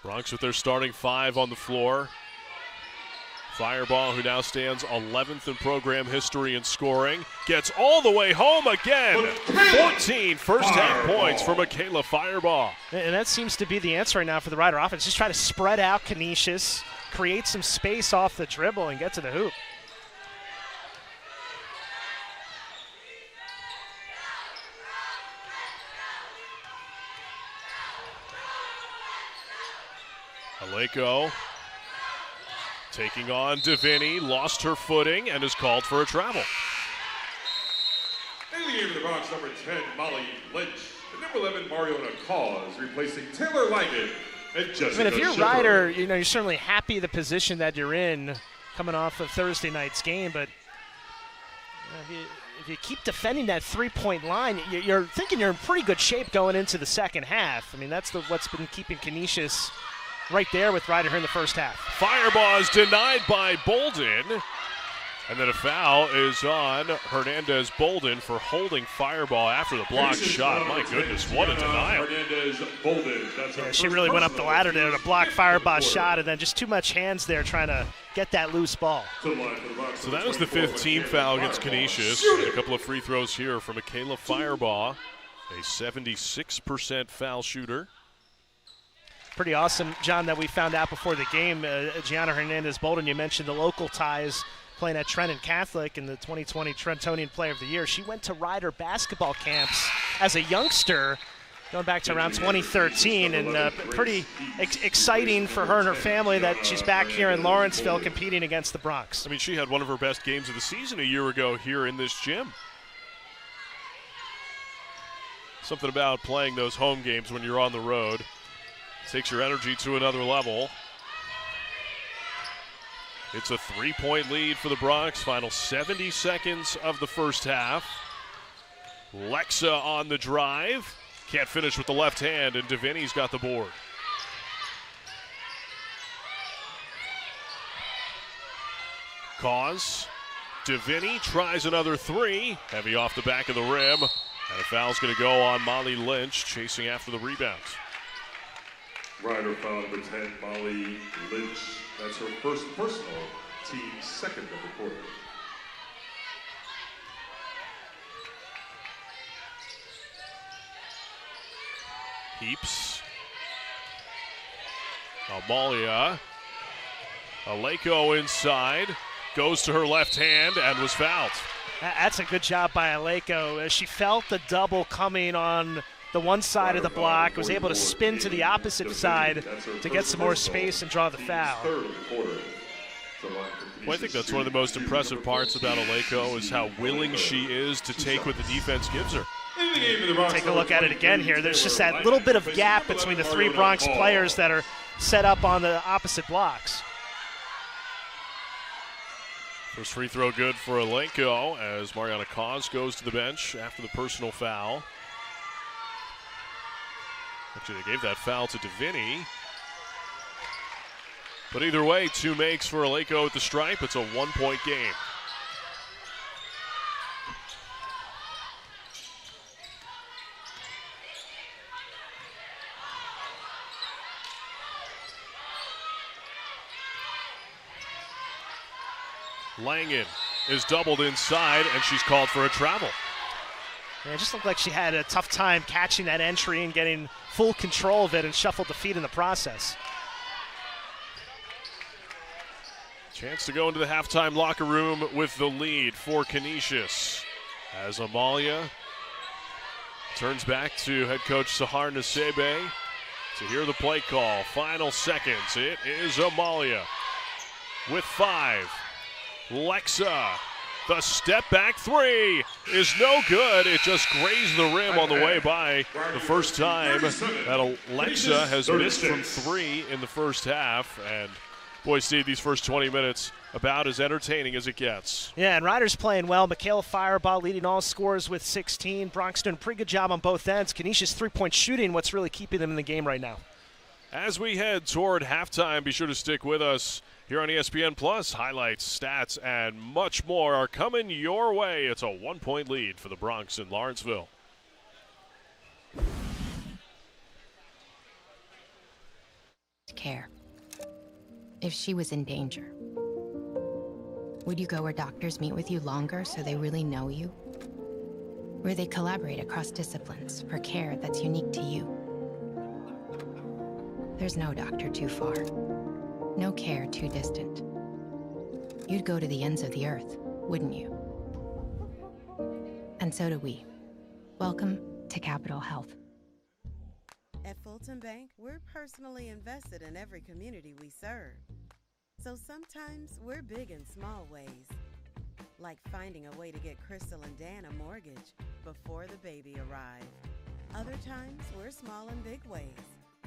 Bronx with their starting 5 on the floor. Fireball, who now stands 11th in program history in scoring, gets all the way home again. 14 first-half points for Michaela Fireball. And that seems to be the answer right now for the Rider offense. Just try to spread out Canisius, create some space off the dribble, and get to the hoop. Aleko taking on Davini, lost her footing and is called for a travel. In the game of the Bronx, number 10, Molly Lynch. And number 11, Mariona Cause, replacing Taylor Langen and Jessica if you're a Schiffer. Rider, you're certainly happy the position that you're in coming off of Thursday night's game, but if you keep defending that three-point line, you're thinking you're in pretty good shape going into the second half. I mean, that's what's been keeping Canisius right there with Rider here in the first half. Fireball is denied by Bolden. And then a foul is on Hernandez-Bolden for holding Fireball after the block shot. My goodness, what a denial. Yeah, she really went up the ladder there to block Fireball's shot, and then just too much hands there trying to get that loose ball. So that was the 5th team foul against Canisius. And a couple of free throws here for Michaela Fireball. a 76% foul shooter. Pretty awesome, John, that we found out before the game. Gianna Hernandez-Bolden, you mentioned the local ties playing at Trenton Catholic in the 2020 Trentonian Player of the Year. She went to Rider basketball camps as a youngster going back to around 2013, and pretty exciting for her and her family that she's back here in Lawrenceville competing against the Bronx. I mean, she had one of her best games of the season a year ago here in this gym. Something about playing those home games when you're on the road takes your energy to another level. It's a 3-point lead for the Bronx. Final 70 seconds of the first half. Lexa on the drive. Can't finish with the left hand, and Deviney's got the board. Cause. Deviney tries another three. Heavy off the back of the rim. And a foul's going to go on Molly Lynch, chasing after the rebounds. Rider foul number 10, Molly Lynch. That's her first personal, team second of the quarter. Heaps. Amalia. Aleko inside. Goes to her left hand and was fouled. That's a good job by Aleko. She felt the double coming on the one side of the block, was able to spin to the opposite side to get some more space and draw the foul. Well, I think that's one of the most impressive parts about Aleko is how willing she is to take what the defense gives her. Take a look at it again here. There's just that little bit of gap between the three Bronx players that are set up on the opposite blocks. First free throw good for Alenko as Mariana Cause goes to the bench after the personal foul. Actually, they gave that foul to Deviney. But either way, two makes for Alenko at the stripe. It's a 1-point game. Langen is doubled inside, and she's called for a travel. Yeah, it just looked like she had a tough time catching that entry and getting full control of it and shuffled the feet in the process. Chance to go into the halftime locker room with the lead for Canisius. As Amalia turns back to head coach Sahar Nasebe to hear the play call. Final seconds. It is Amalia with 5. Lexa, the step back three is no good. It just grazed the rim on the way by. The first time that Lexa has missed from 3 in the first half. And boy, Steve, these first 20 minutes about as entertaining as it gets. Yeah, and Riders playing well. Michaela Fireball leading all scorers with 16. Bronx doing a pretty good job on both ends. Canisius three-point shooting, what's really keeping them in the game right now. As we head toward halftime, be sure to stick with us here on ESPN Plus. Highlights, stats, and much more are coming your way. It's a 1-point lead for the Bronx in Lawrenceville. Care. If she was in danger, would you go where doctors meet with you longer so they really know you? Where they collaborate across disciplines for care that's unique to you? There's no doctor too far. No care too distant. You'd go to the ends of the earth, wouldn't you? And so do we. Welcome to Capital Health. At Fulton Bank, we're personally invested in every community we serve. So sometimes we're big in small ways, like finding a way to get Crystal and Dan a mortgage before the baby arrived. Other times we're small in big ways,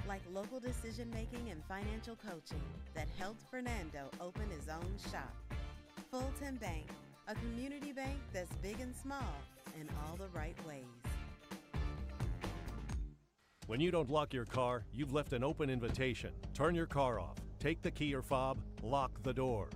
like local decision-making and financial coaching that helped Fernando open his own shop. Fulton Bank, a community bank that's big and small in all the right ways. When you don't lock your car, you've left an open invitation. Turn your car off. Take the key or fob. Lock the door.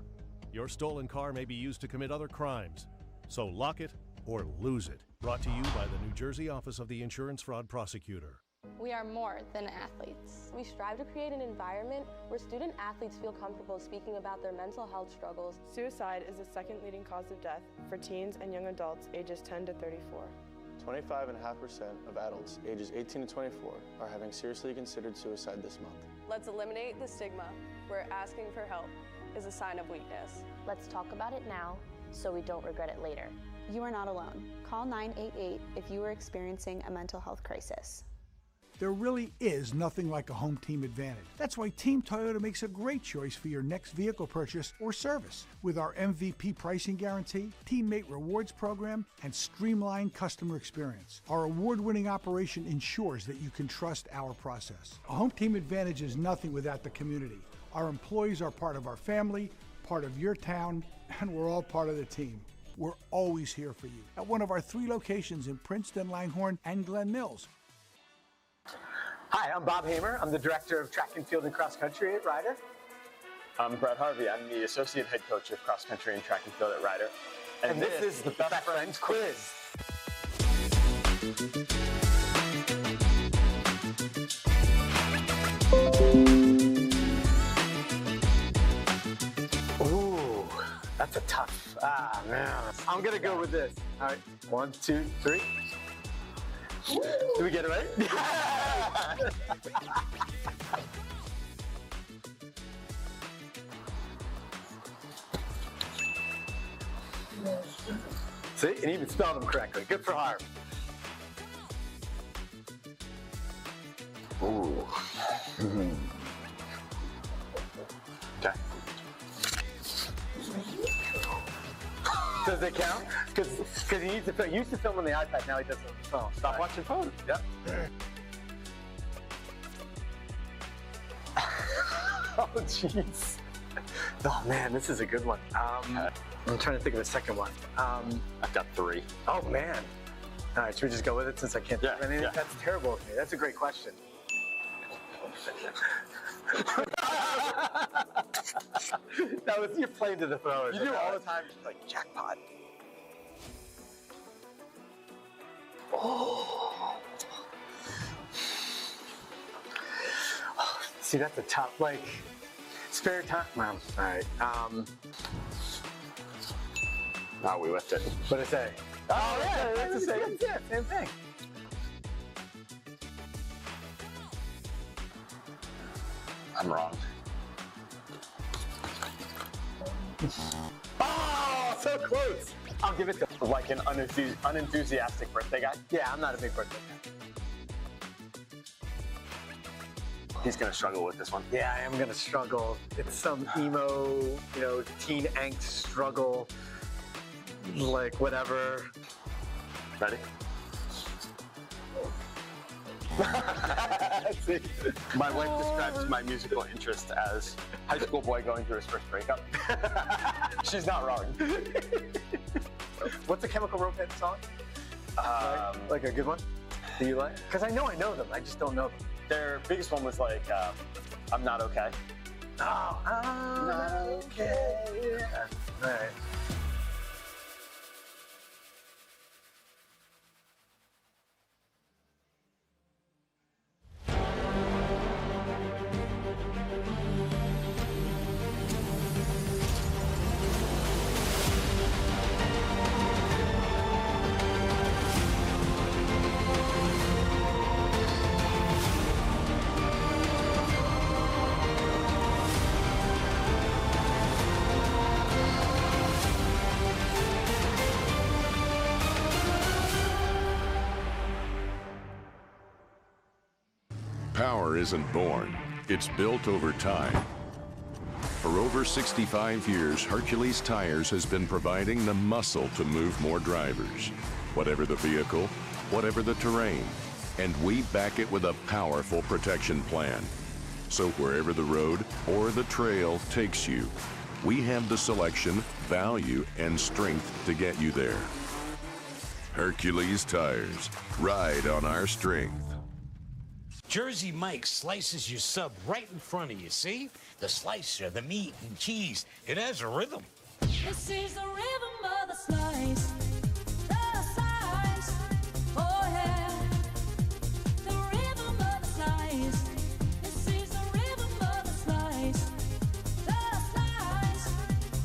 Your stolen car may be used to commit other crimes. So lock it or lose it. Brought to you by the New Jersey Office of the Insurance Fraud Prosecutor. We are more than athletes. We strive to create an environment where student athletes feel comfortable speaking about their mental health struggles. Suicide is the second leading cause of death for teens and young adults ages 10 to 34. 25.5% of adults ages 18 to 24 are having seriously considered suicide this month. Let's eliminate the stigma where asking for help is a sign of weakness. Let's talk about it now so we don't regret it later. You are not alone. Call 988 if you are experiencing a mental health crisis. There really is nothing like a home team advantage. That's why Team Toyota makes a great choice for your next vehicle purchase or service. With our MVP pricing guarantee, teammate rewards program, and streamlined customer experience, our award-winning operation ensures that you can trust our process. A home team advantage is nothing without the community. Our employees are part of our family, part of your town, and we're all part of the team. We're always here for you at one of our 3 locations in Princeton, Langhorne, and Glen Mills. Hi, I'm Bob Hamer. I'm the Director of Track and Field and Cross Country at Ryder. I'm Brett Harvey. I'm the Associate Head Coach of Cross Country and Track and Field at Ryder. And this is the Best Friends Quiz. Ooh, that's a tough, man. I'm gonna go with this. All right, 1, 2, 3. Did we get it right? See, and even spelled them correctly. Good for Harv. Ooh. Okay. Does it count? Because he needs to film. He used to film on the iPad, now he does it on the phone. Stop watching phones. Yep. Oh, jeez. Oh, man, this is a good one. I'm trying to think of a second one. I've got 3. Oh, man. All right, should we just go with it since I can't think of anything? Yeah. That's terrible of me. That's a great question. That was, you're playing to the throwers. You do all the time. Like, jackpot. Oh. See, that's a tough, like, spare time. Well, all right. Oh, we whipped it. What did it say? Oh, yeah, that's the same. Yeah, same thing. I'm wrong. Oh, so close. I'll give it to Like an unenthusiastic birthday guy? Yeah, I'm not a big birthday guy. He's gonna struggle with this one. Yeah, I am gonna struggle. It's some emo, teen angst struggle, like whatever. Ready? My wife describes my musical interest as high school boy going through his first breakup. She's not wrong. What's a Chemical Romance song? Like a good one? Do you like? Because I know them. I just don't know them. Their biggest one was like, I'm Not Okay. Oh, I'm not okay. Yeah. All right. Power isn't born, it's built over time. For over 65 years, Hercules Tires has been providing the muscle to move more drivers, whatever the vehicle, whatever the terrain, and we back it with a powerful protection plan. So wherever the road or the trail takes you, we have the selection, value, and strength to get you there. Hercules Tires, ride on our strength. Jersey Mike slices your sub right in front of you, see? The slicer, the meat and cheese, it has a rhythm. This is the rhythm of the slice. The slice. Oh yeah. The rhythm of the slice. This is the rhythm of the slice. The slice.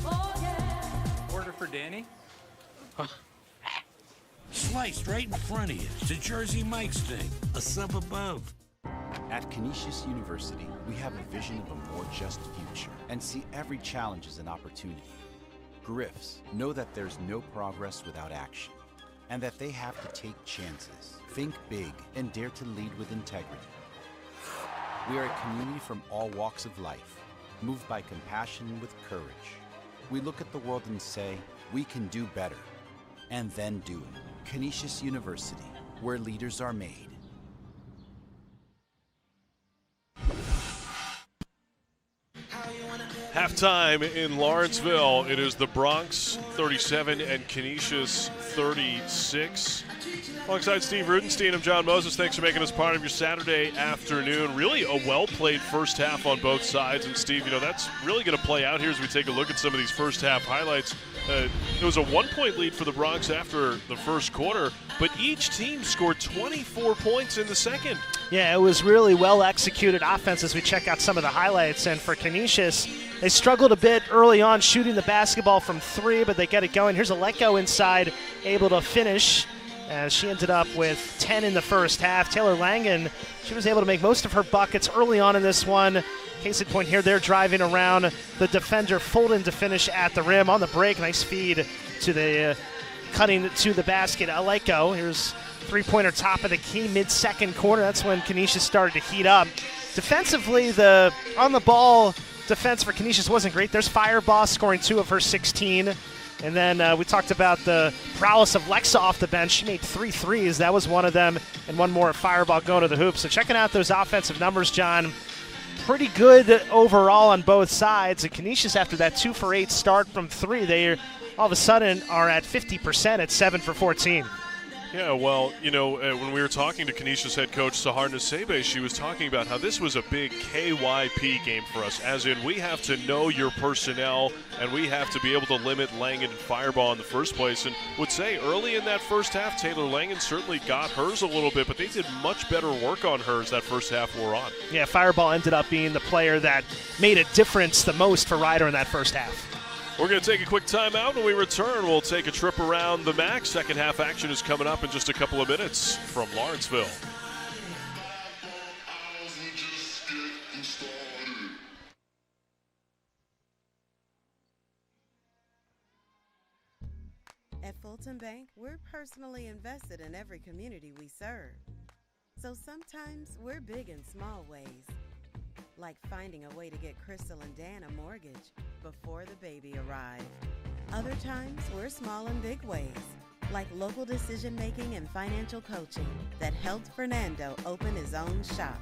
Oh yeah. Order for Danny? Slice sliced right in front of you. It's a Jersey Mike's thing, a sub above. At Canisius University, we have a vision of a more just future and see every challenge as an opportunity. Griffs know that there's no progress without action, and that they have to take chances, think big, and dare to lead with integrity. We are a community from all walks of life, moved by compassion and with courage. We look at the world and say, we can do better, and then do it. Canisius University, where leaders are made. Halftime in Lawrenceville. It is the Bronx 37 and Canisius 36. Alongside Steve Rudenstein, I'm John Moses. Thanks for making us part of your Saturday afternoon. Really a well-played first half on both sides. And Steve, that's really going to play out here as we take a look at some of these first half highlights. It was a 1-point lead for the Bronx after the first quarter, but each team scored 24 points in the second. Yeah, it was really well-executed offense as we check out some of the highlights. And for Canisius, they struggled a bit early on shooting the basketball from three, but they get it going. Here's Aleko inside, able to finish. As she ended up with 10 in the first half. Taylor Langen, she was able to make most of her buckets early on in this one. Case in point here, they're driving around the defender Fulton to finish at the rim. On the break, nice feed to the cutting to the basket. Aleko, here's three-pointer top of the key, mid-second quarter. That's when Canisius started to heat up. Defensively, the on-the-ball defense for Canisius wasn't great. There's Firebaugh scoring 2 of her 16. And then we talked about the prowess of Lexa off the bench. She made 3 threes. That was one of them, and one more Fireball going to the hoop. So checking out those offensive numbers, John, pretty good overall on both sides. And Canisius, after that 2 for 8 start from 3, they all of a sudden are at 50% at 7 for 14. Yeah, well, when we were talking to Canisius head coach Sahar Nasebe, she was talking about how this was a big KYP game for us, as in we have to know your personnel and we have to be able to limit Langen and Fireball in the first place. And would say early in that first half, Taylor Langen certainly got hers a little bit, but they did much better work on hers that first half wore on. Yeah, Fireball ended up being the player that made a difference the most for Ryder in that first half. We're going to take a quick timeout. When we return, we'll take a trip around the MAC. Second half action is coming up in just a couple of minutes from Lawrenceville. At Fulton Bank, we're personally invested in every community we serve. So sometimes we're big in small ways, like finding a way to get Crystal and Dan a mortgage before the baby arrived. Other times, we're small in big ways, like local decision-making and financial coaching that helped Fernando open his own shop.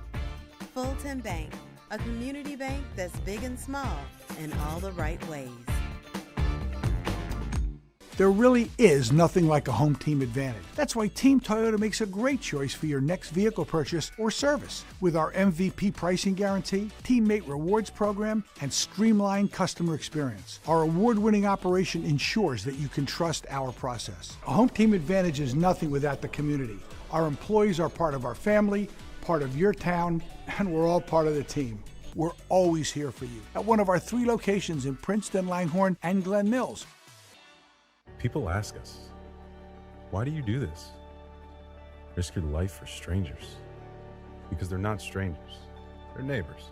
Fulton Bank, a community bank that's big and small in all the right ways. There really is nothing like a home team advantage. That's why Team Toyota makes a great choice for your next vehicle purchase or service. With our MVP pricing guarantee, teammate rewards program, and streamlined customer experience, our award-winning operation ensures that you can trust our process. A home team advantage is nothing without the community. Our employees are part of our family, part of your town, and we're all part of the team. We're always here for you at one of our 3 locations in Princeton, Langhorne, and Glen Mills. People ask us, why do you do this? Risk your life for strangers. Because they're not strangers, they're neighbors.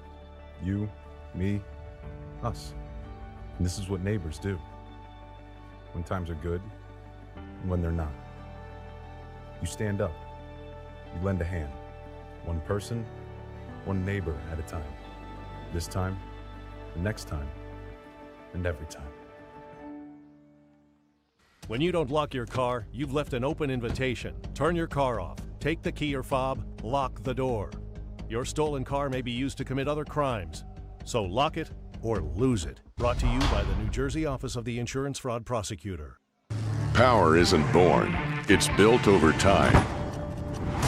You, me, us. And this is what neighbors do. When times are good, and when they're not. You stand up, you lend a hand. One person, one neighbor at a time. This time, the next time, and every time. When you don't lock your car, you've left an open invitation. Turn your car off, take the key or fob, lock the door. Your stolen car may be used to commit other crimes, so lock it or lose it. Brought to you by the New Jersey Office of the Insurance Fraud Prosecutor. Power isn't born, it's built over time.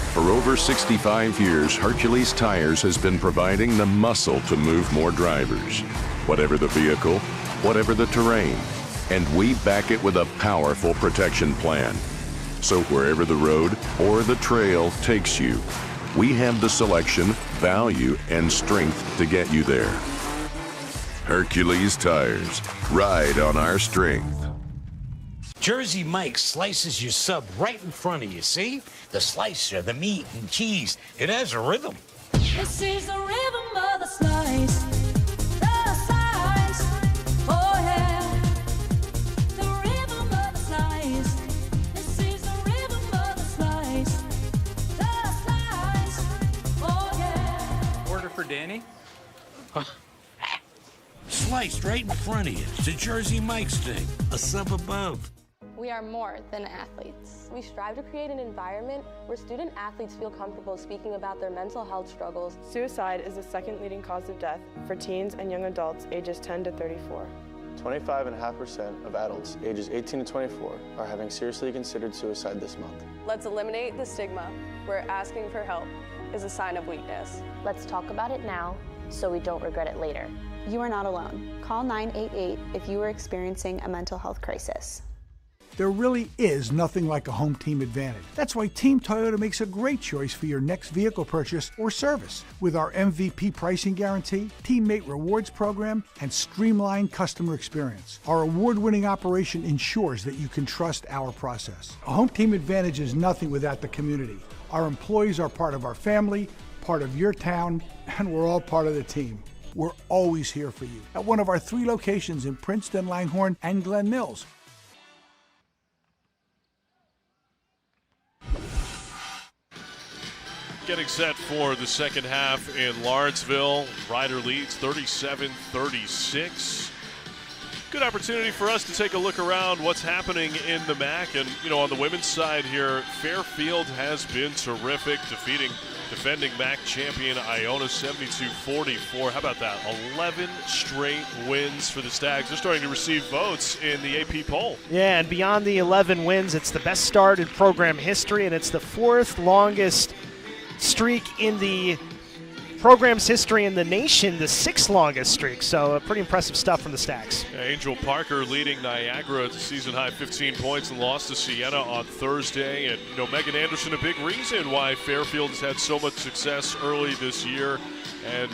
For over 65 years, Hercules Tires has been providing the muscle to move more drivers. Whatever the vehicle, whatever the terrain. And we back it with a powerful protection plan. So wherever the road or the trail takes you, we have the selection, value, and strength to get you there. Hercules Tires, ride on our strength. Jersey Mike slices your sub right in front of you, see? The slicer, the meat and cheese, it has a rhythm. This is the rhythm of the slice. The slice. Oh yeah. The rhythm of the slice. This is the rhythm of the slice. The slice. Oh yeah. Order for Danny? Sliced right in front of you. It's a Jersey Mike's thing. A sub above. We are more than athletes. We strive to create an environment where student athletes feel comfortable speaking about their mental health struggles. Suicide is the second leading cause of death for teens and young adults ages 10 to 34. 25.5% of adults ages 18 to 24 are having seriously considered suicide this month. Let's eliminate the stigma where asking for help is a sign of weakness. Let's talk about it now so we don't regret it later. You are not alone. Call 988 if you are experiencing a mental health crisis. There really is nothing like a home team advantage. That's why Team Toyota makes a great choice for your next vehicle purchase or service. With our MVP pricing guarantee, teammate rewards program, and streamlined customer experience, our award-winning operation ensures that you can trust our process. A home team advantage is nothing without the community. Our employees are part of our family, part of your town, and we're all part of the team. We're always here for you at one of our 3 locations in Princeton, Langhorne, and Glen Mills. Getting set for the second half in Lawrenceville. Rider leads 37-36. Good opportunity for us to take a look around what's happening in the MAC. And, on the women's side here, Fairfield has been terrific, defending MAC champion Iona 72-44. How about that? 11 straight wins for the Stags. They're starting to receive votes in the AP poll. Yeah, and beyond the 11 wins, it's the best start in program history, and it's the 4th longest streak in the program's history in the nation, the 6th longest streak. So pretty impressive stuff from the Stags. Angel Parker leading Niagara to season-high 15 points and lost to Siena on Thursday. And, Megan Anderson, a big reason why Fairfield has had so much success early this year. And,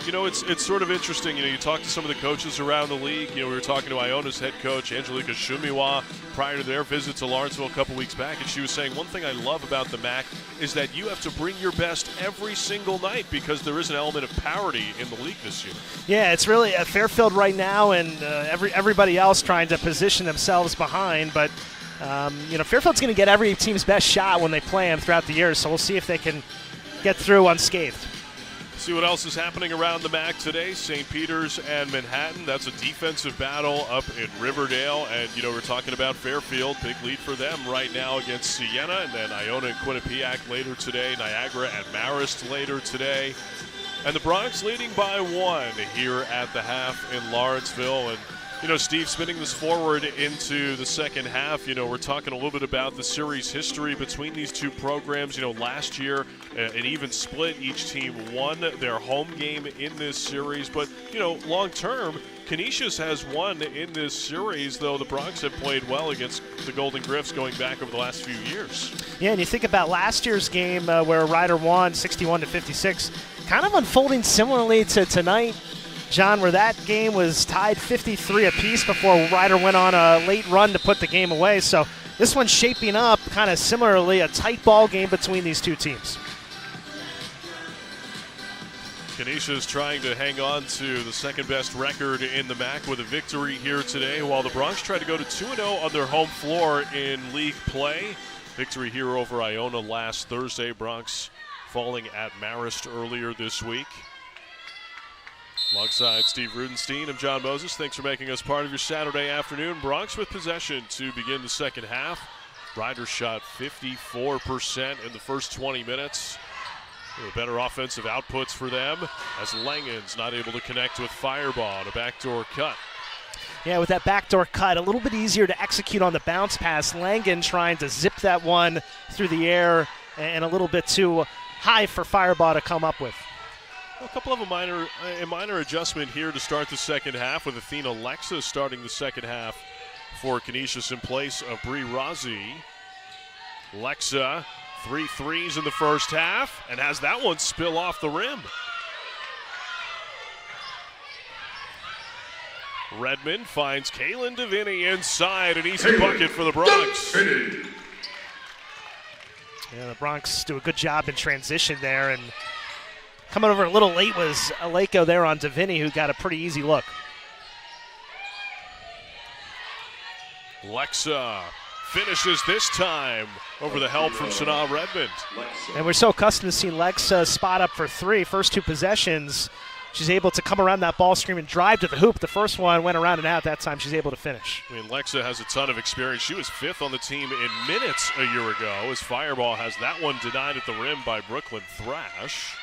it's sort of interesting. You talk to some of the coaches around the league. We were talking to Iona's head coach, Angelica Shumiwa, prior to their visit to Lawrenceville a couple weeks back. And she was saying, one thing I love about the MAC is that you have to bring your best every single night because there is an element of parity in the league this year. Yeah, it's really Fairfield right now and everybody else trying to position themselves behind. But, Fairfield's going to get every team's best shot when they play them throughout the year. So we'll see if they can get through unscathed. See what else is happening around the MAC today. St. Peter's and Manhattan. That's a defensive battle up in Riverdale. And, we're talking about Fairfield. Big lead for them right now against Siena. And then Iona and Quinnipiac later today. Niagara and Marist later today. And the Bronx leading by 1 here at the half in Lawrenceville. And, Steve, spinning this forward into the second half, we're talking a little bit about the series history between these two programs. Last year, an even split. Each team won their home game in this series. But, long term, Canisius has won in this series, though the Bronx have played well against the Golden Griffs going back over the last few years. Yeah, and you think about last year's game where Rider won 61-56, kind of unfolding similarly to tonight, John, where that game was tied 53 apiece before Rider went on a late run to put the game away. So this one's shaping up kind of similarly, a tight ball game between these two teams. Canisius trying to hang on to the second-best record in the MAC with a victory here today, while the Bronx try to go to 2-0 on their home floor in league play. Victory here over Iona last Thursday. Bronx falling at Marist earlier this week. Alongside Steve Rudenstein, I'm John Moses. Thanks for making us part of your Saturday afternoon. Bronx with possession to begin the second half. Riders shot 54% in the first 20 minutes. Better offensive outputs for them as Langen's not able to connect with Firebaugh on a backdoor cut. Yeah, with that backdoor cut, a little bit easier to execute on the bounce pass. Langen trying to zip that one through the air and a little bit too high for Firebaugh to come up with. A couple of a minor adjustment here to start the second half with Athena Lexa starting the second half for Canisius in place of Bree Rozzi. Lexa, 3 threes in the first half and has that one spill off the rim. Redmond finds Kaylin Deviney inside, an easy bucket for the Bronx. Yeah, the Bronx do a good job in transition there, and coming over a little late was Aleko there on Deviney, who got a pretty easy look. Lexa finishes this time over the help from Sanaa Redmond. And we're so accustomed to seeing Lexa spot up for three. First two possessions, she's able to come around that ball screen and drive to the hoop. The first one went around and out. That time she's able to finish. I mean, Lexa has a ton of experience. She was 5th on the team in minutes a year ago, as Fireball has that one denied at the rim by Brooklyn Thrash.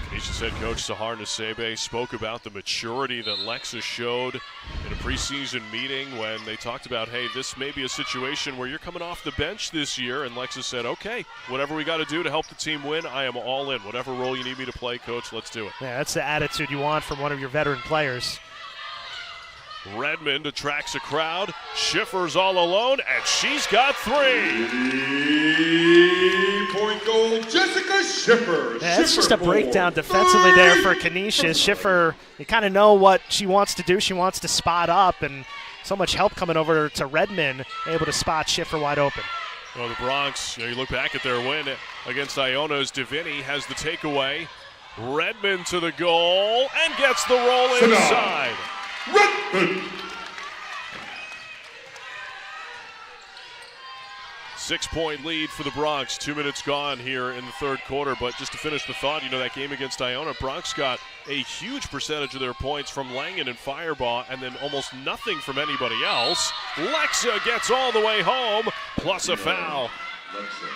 Canisius head coach Sahar Nasebe spoke about the maturity that Lexa showed in a preseason meeting when they talked about, hey, this may be a situation where you're coming off the bench this year. And Lexa said, okay, whatever we got to do to help the team win, I am all in. Whatever role you need me to play, coach, let's do it. Yeah, that's the attitude you want from one of your veteran players. Redmond attracts a crowd. Schiffer's all alone, and she's got 3. 3-point goal, Jessica Schiffer. Yeah, that's just a breakdown defensively there for Canisius. Schiffer, you kind of know what she wants to do. She wants to spot up, and so much help coming over to Redmond, able to spot Schiffer wide open. Well, the Bronx, you look back at their win against Iona's. Deviney has the takeaway. Redmond to the goal and gets the roll inside. Redmond. 6-point lead for the Bronx. 2 minutes gone here in the third quarter. But just to finish the thought, that game against Iona, Bronx got a huge percentage of their points from Langen and Firebaugh, and then almost nothing from anybody else. Lexa gets all the way home, plus a foul. Lexa.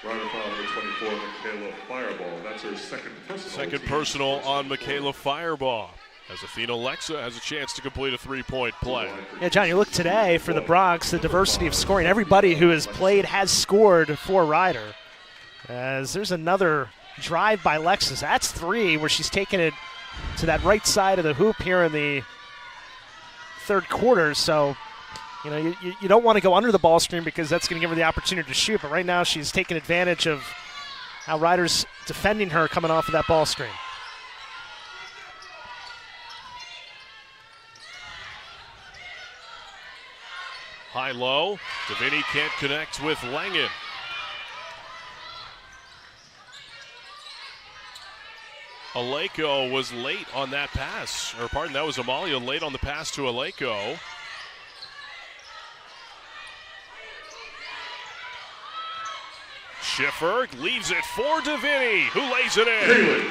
Rider foul number 24, Michaela Firebaugh. That's her second personal. Second personal on Michaela Firebaugh, as Athena Lexa has a chance to complete a 3-point play. Yeah, John, you look today for the Bronx, the diversity of scoring. Everybody who has played has scored for Ryder. As there's another drive by Lexa. That's 3, where she's taken it to that right side of the hoop here in the third quarter. So, you don't want to go under the ball screen because that's going to give her the opportunity to shoot. But right now she's taking advantage of how Ryder's defending her coming off of that ball screen. High-low. Deviney can't connect with Langen. Aleko was late on that pass. Or pardon, that was Amalia late on the pass to Aleko. Schiffer leaves it for Deviney, who lays it in.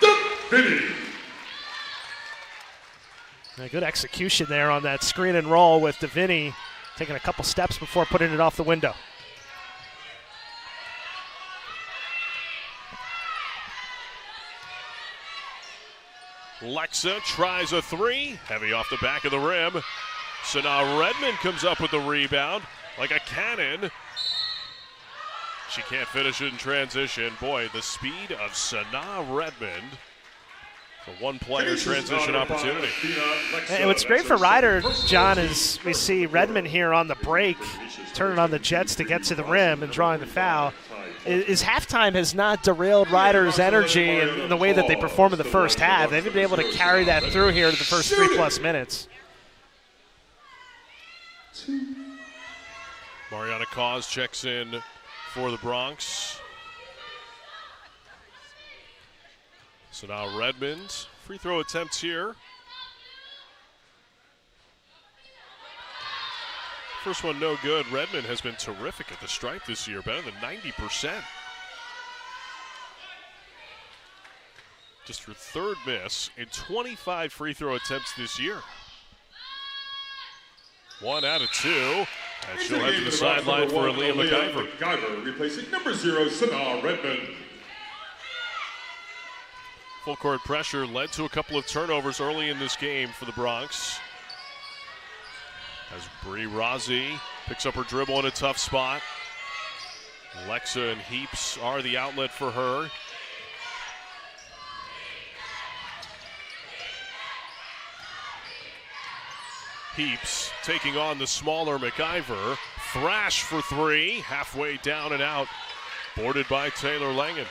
Deviney. A good execution there on that screen and roll with Deviney taking a couple steps before putting it off the window. Lexa tries a 3, heavy off the back of the rim. Sanaa Redmond comes up with the rebound like a cannon. She can't finish it in transition. Boy, the speed of Sanaa Redmond. A one-player transition opportunity. And what's great for Ryder, John, is we see Redmond here on the break, turning on the Jets to get to the rim and drawing the foul. Is halftime has not derailed Ryder's energy and the way that they perform in the first half. They've been able to carry that through here to the first 3+ minutes. Mariana Cause checks in for the Bronx. So now Redmond, free throw attempts here. First one no good. Redmond has been terrific at the stripe this year, better than 90%. Just her 3rd miss in 25 free throw attempts this year. 1 out of 2, and she'll head to the sideline for Aaliyah McIver. McIver replacing number 0, Sanaa Redmond. Full court pressure led to a couple of turnovers early in this game for the Bronx. As Bree Rozzi picks up her dribble in a tough spot. Lexa and Heaps are the outlet for her. Heaps taking on the smaller McIver. Thrash for 3, halfway down and out. Boarded by Taylor Langen.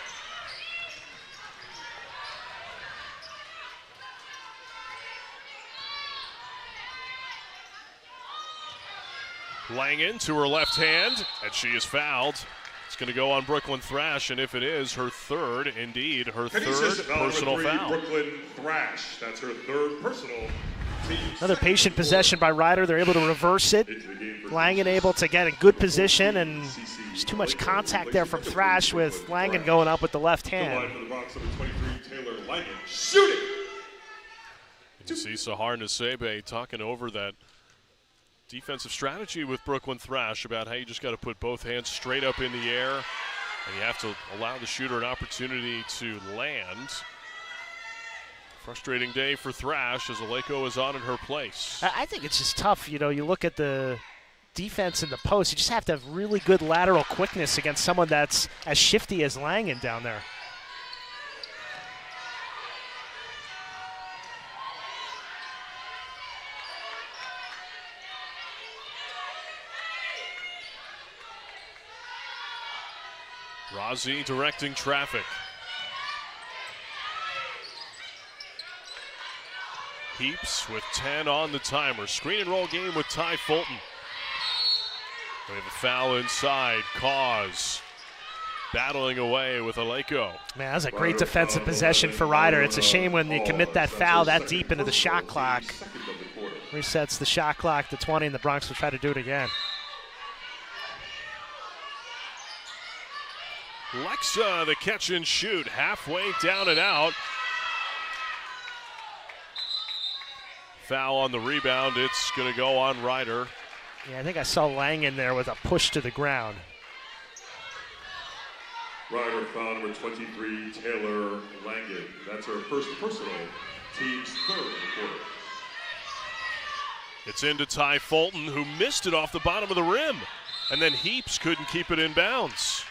Langen to her left hand, and she is fouled. It's going to go on Brooklyn Thrash, and if it is, her third, indeed, her Canisius third personal foul. Brooklyn Thrash. That's her third personal. Another patient possession by Ryder. They're able to reverse it. Langen able to get in good position, and just too much contact there from Thrash with Langen going up with the left hand. Shooting! You see Sahar Nasebe talking over that defensive strategy with Brooklyn Thrash about how you just got to put both hands straight up in the air, and you have to allow the shooter an opportunity to land. Frustrating day for Thrash as Aleko is on in her place. I think it's just tough. You know, you look at the defense in the post, you just have to have really good lateral quickness against someone that's as shifty as Langen down there. Rozzi directing traffic. Heaps with 10 on the timer. Screen and roll game with Ty Fulton. We have a foul inside. Cause battling away with Aleko. Man, that was a great defensive possession for Ryder. It's a shame when you commit that foul that deep into the shot clock. Resets the shot clock to 20, and the Bronx will try to do it again. Lexa, the catch and shoot, halfway down and out. Foul on the rebound. It's going to go on Ryder. Yeah, I think I saw Langen there with a push to the ground. Ryder foul number 23, Taylor Langen. That's her first personal, team's third in the quarter. It's into Ty Fulton, who missed it off the bottom of the rim. And then Heaps couldn't keep it in bounds.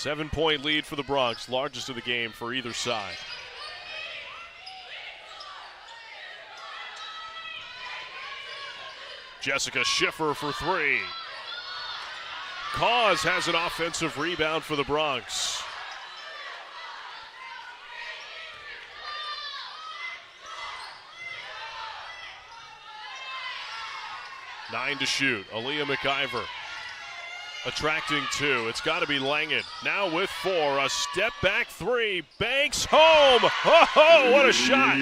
Seven-point lead for the Bronx, largest of the game for either side. Jessica Schiffer for three. Cause has an offensive rebound for the Bronx. Nine to shoot. Aaliyah McIver attracting two. It's got to be Langen. Now with four. A step back three. Banks home. Oh, what a shot.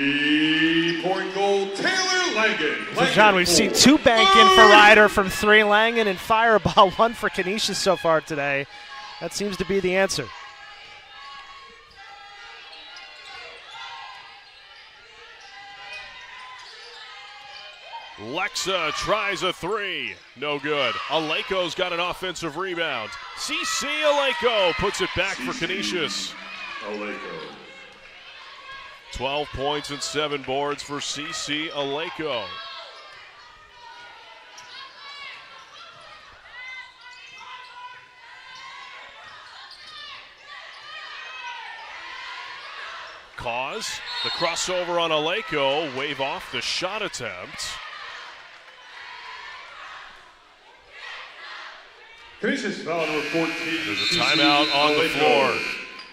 Point goal, Taylor Langen. So, John, we've seen two bank in for Ryder from three. Langen and Fireball, one for Canisius so far today. That seems to be the answer. Lexa tries a three. No good. Aleko's got an offensive rebound. CC Aleko puts it back for Canisius. Aleko. 12 points and 7 boards for CC Aleko. Cause the crossover on Aleko, wave off the shot attempt. Canisius foul number 14. There's a timeout on the floor.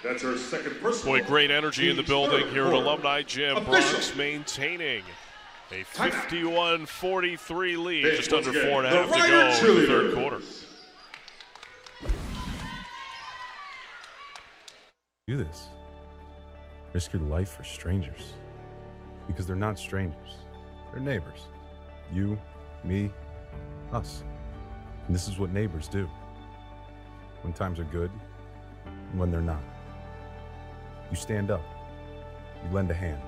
That's our second personal. Boy, great energy in the building here at Alumni Gym. Bronx maintaining a 51-43 lead, just under 4.5 to go in the third quarter. Do this. Risk your life for strangers. Because they're not strangers. They're neighbors. You, me, us. And this is what neighbors do. When times are good and when they're not. You stand up. You lend a hand.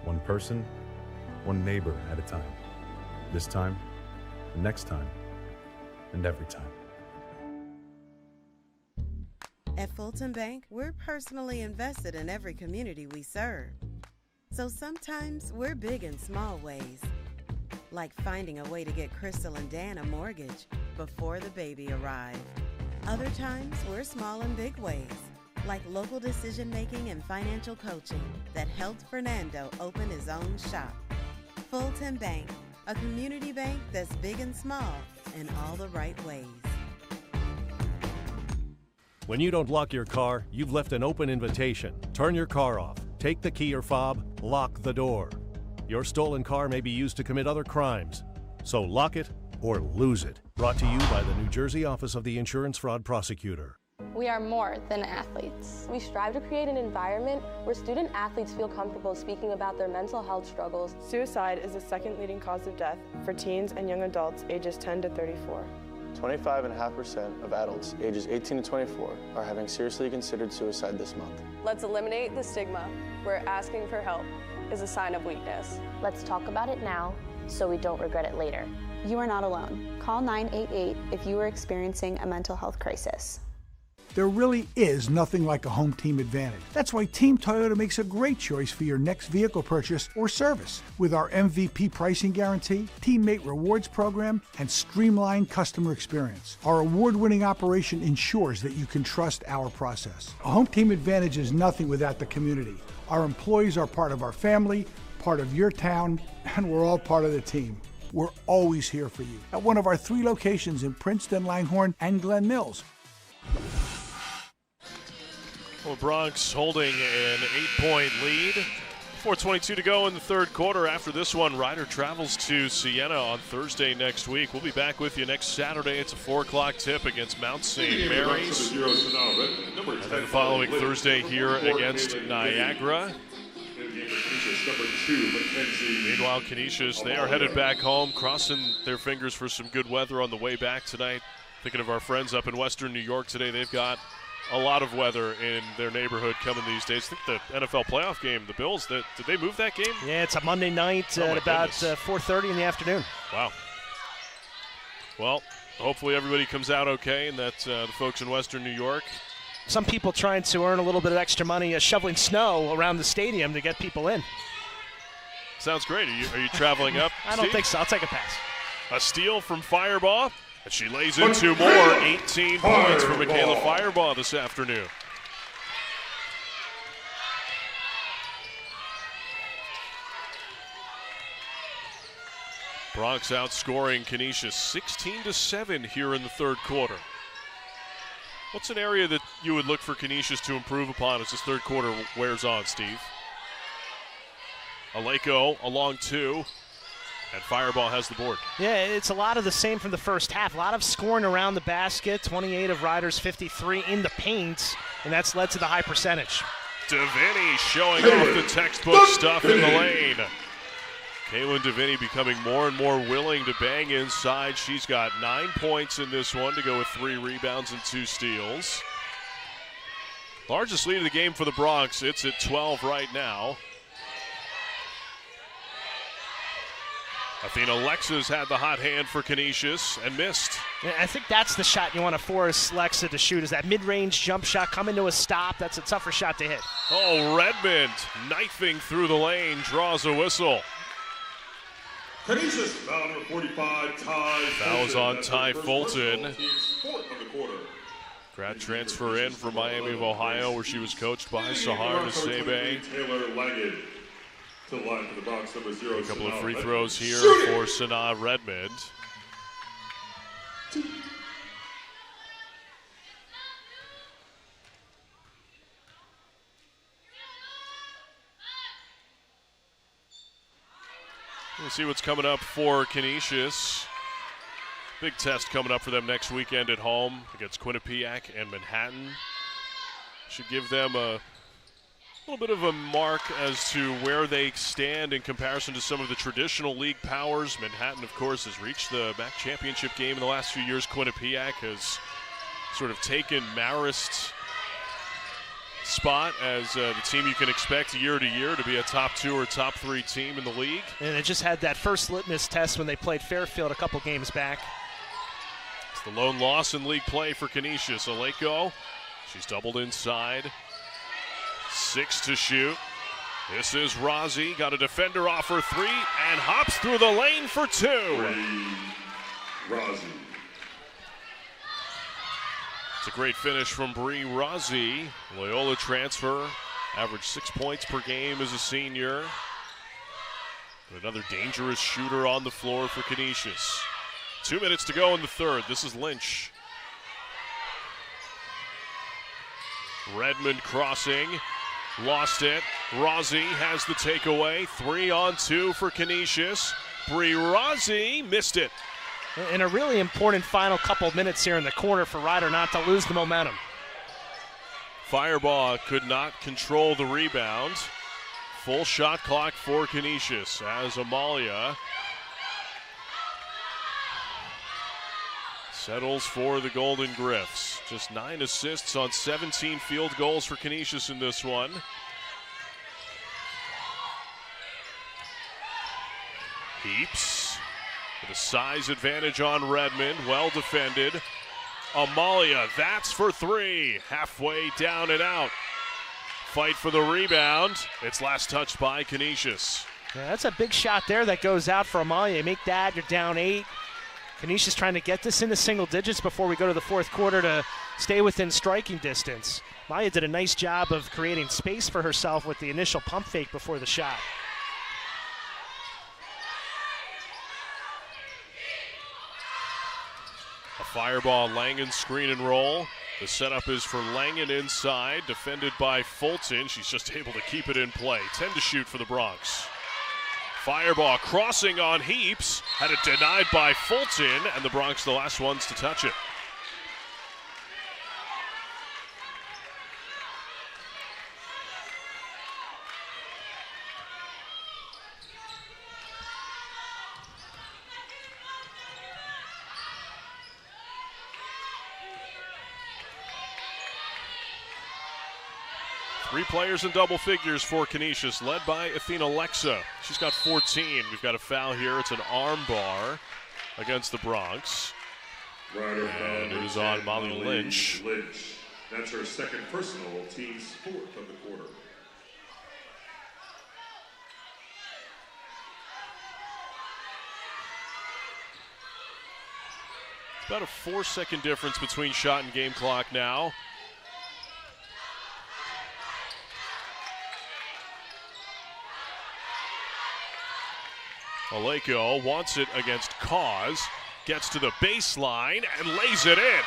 One person, one neighbor at a time. This time, the next time, and every time. At Fulton Bank, we're personally invested in every community we serve. So sometimes we're big in small ways, like finding a way to get Crystal and Dan a mortgage before the baby arrived. Other times we're small in big ways, like local decision-making and financial coaching that helped Fernando open his own shop. Fulton Bank, a community bank that's big and small in all the right ways. When you don't lock your car, you've left an open invitation. Turn your car off, take the key or fob, lock the door. Your stolen car may be used to commit other crimes, so lock it or lose it. Brought to you by the New Jersey Office of the Insurance Fraud Prosecutor. We are more than athletes. We strive to create an environment where student athletes feel comfortable speaking about their mental health struggles. Suicide is the second leading cause of death for teens and young adults ages 10 to 34. 25.5% of adults ages 18 to 24 are having seriously considered suicide this month. Let's eliminate the stigma where asking for help is a sign of weakness. Let's talk about it now so we don't regret it later. You are not alone. Call 988 if you are experiencing a mental health crisis. There really is nothing like a home team advantage. That's why Team Toyota makes a great choice for your next vehicle purchase or service. With our MVP pricing guarantee, teammate rewards program, and streamlined customer experience, our award-winning operation ensures that you can trust our process. A home team advantage is nothing without the community. Our employees are part of our family, part of your town, and we're all part of the team. We're always here for you at one of our 3 locations in Princeton, Langhorne, and Glen Mills. Well, Bronx holding an 8-point lead. 4:22 to go in the third quarter. After this one, Ryder travels to Siena on Thursday next week. We'll be back with you next Saturday. It's a 4 o'clock tip against Mount St. Mary's. And then the following Thursday here against Niagara. Meanwhile, Canisius, they are headed back home, crossing their fingers for some good weather on the way back tonight. Thinking of our friends up in Western New York today, they've got a lot of weather in their neighborhood coming these days. I think the NFL playoff game, the Bills, did they move that game? Yeah, it's a Monday night at about 4:30 in the afternoon. Wow. Well, hopefully everybody comes out okay, and that the folks in Western New York. Some people trying to earn a little bit of extra money shoveling snow around the stadium to get people in. Sounds great. Are you traveling up? I don't think so. I'll take a pass. A steal from Firebaugh. And she lays in 2 more, 18 points for Michaela Firebaugh this afternoon. Bronx outscoring Canisius 16-7 here in the third quarter. What's an area that you would look for Canisius to improve upon as this third quarter wears on, Steve? Aleko along 2. And Firebaugh has the board. Yeah, it's a lot of the same from the first half. A lot of scoring around the basket. 28 of Ryder's 53 in the paint, and that's led to the high percentage. Devaney showing off the textbook stuff in the lane. Kaylin Devaney becoming more and more willing to bang inside. She's got 9 points in this one to go with 3 rebounds and 2 steals. Largest lead of the game for the Bronx. It's at 12 right now. Athena Lexa's had the hot hand for Canisius and missed. Yeah, I think that's the shot you want to force Lexa to shoot, is that mid-range jump shot coming to a stop. That's a tougher shot to hit. Oh, Redmond knifing through the lane, draws a whistle. Canisius, foul number 45, Ty. Fouls on Ty Fulton. Grad transfer in from Miami of Ohio, where she was coached by Sahar Nasebe. Taylor Laggett. To the line for the Bronx, number 0. A couple of free throws here for Sanaa Redmond. We'll see what's coming up for Canisius. Big test coming up for them next weekend at home against Quinnipiac and Manhattan. Should give them a little bit of a mark as to where they stand in comparison to some of the traditional league powers. Manhattan, of course, has reached the MAC championship game in the last few years. Quinnipiac has sort of taken Marist's spot as the team you can expect year to year to be a top 2 or top 3 team in the league. And they just had that first litmus test when they played Fairfield a couple games back. It's the lone loss in league play for Canisius. Aleko, she's doubled inside. 6 to shoot. This is Rozzi, got a defender off her 3 and hops through the lane for 2. Rozzi. It's a great finish from Bree Rozzi. Loyola transfer, averaged 6 points per game as a senior. But another dangerous shooter on the floor for Canisius. 2 minutes to go in the third. This is Lynch. Redmond crossing, lost it. Rossi has the takeaway. 3-on-2 for Canisius. Bree Rossi missed it. In a really important final couple minutes here in the corner for Ryder not to lose the momentum. Firebaugh could not control the rebound. Full shot clock for Canisius as Amalia settles for the Golden Griffs. Just 9 assists on 17 field goals for Canisius in this one. Heaps with a size advantage on Redmond. Well defended. Amalia, that's for 3. Halfway down and out. Fight for the rebound. It's last touched by Canisius. Yeah, that's a big shot there that goes out for Amalia. You make that, you're down 8. Canisius trying to get this into single digits before we go to the fourth quarter to stay within striking distance. Amalia did a nice job of creating space for herself with the initial pump fake before the shot. A fireball, Langen screen and roll. The setup is for Langen inside, defended by Fulton. She's just able to keep it in play. 10 to shoot for the Bronx. Fireball crossing on Heaps, had it denied by Fulton, and the Bronx the last ones to touch it. Three players in double figures for Canisius, led by Athena Lexa. She's got 14. We've got a foul here. It's an arm bar against the Bronx. And it is on Molly Lynch. That's her second personal, team's 4th of the quarter. It's about a 4-second difference between shot and game clock now. Aleko wants it against Cause, gets to the baseline and lays it in.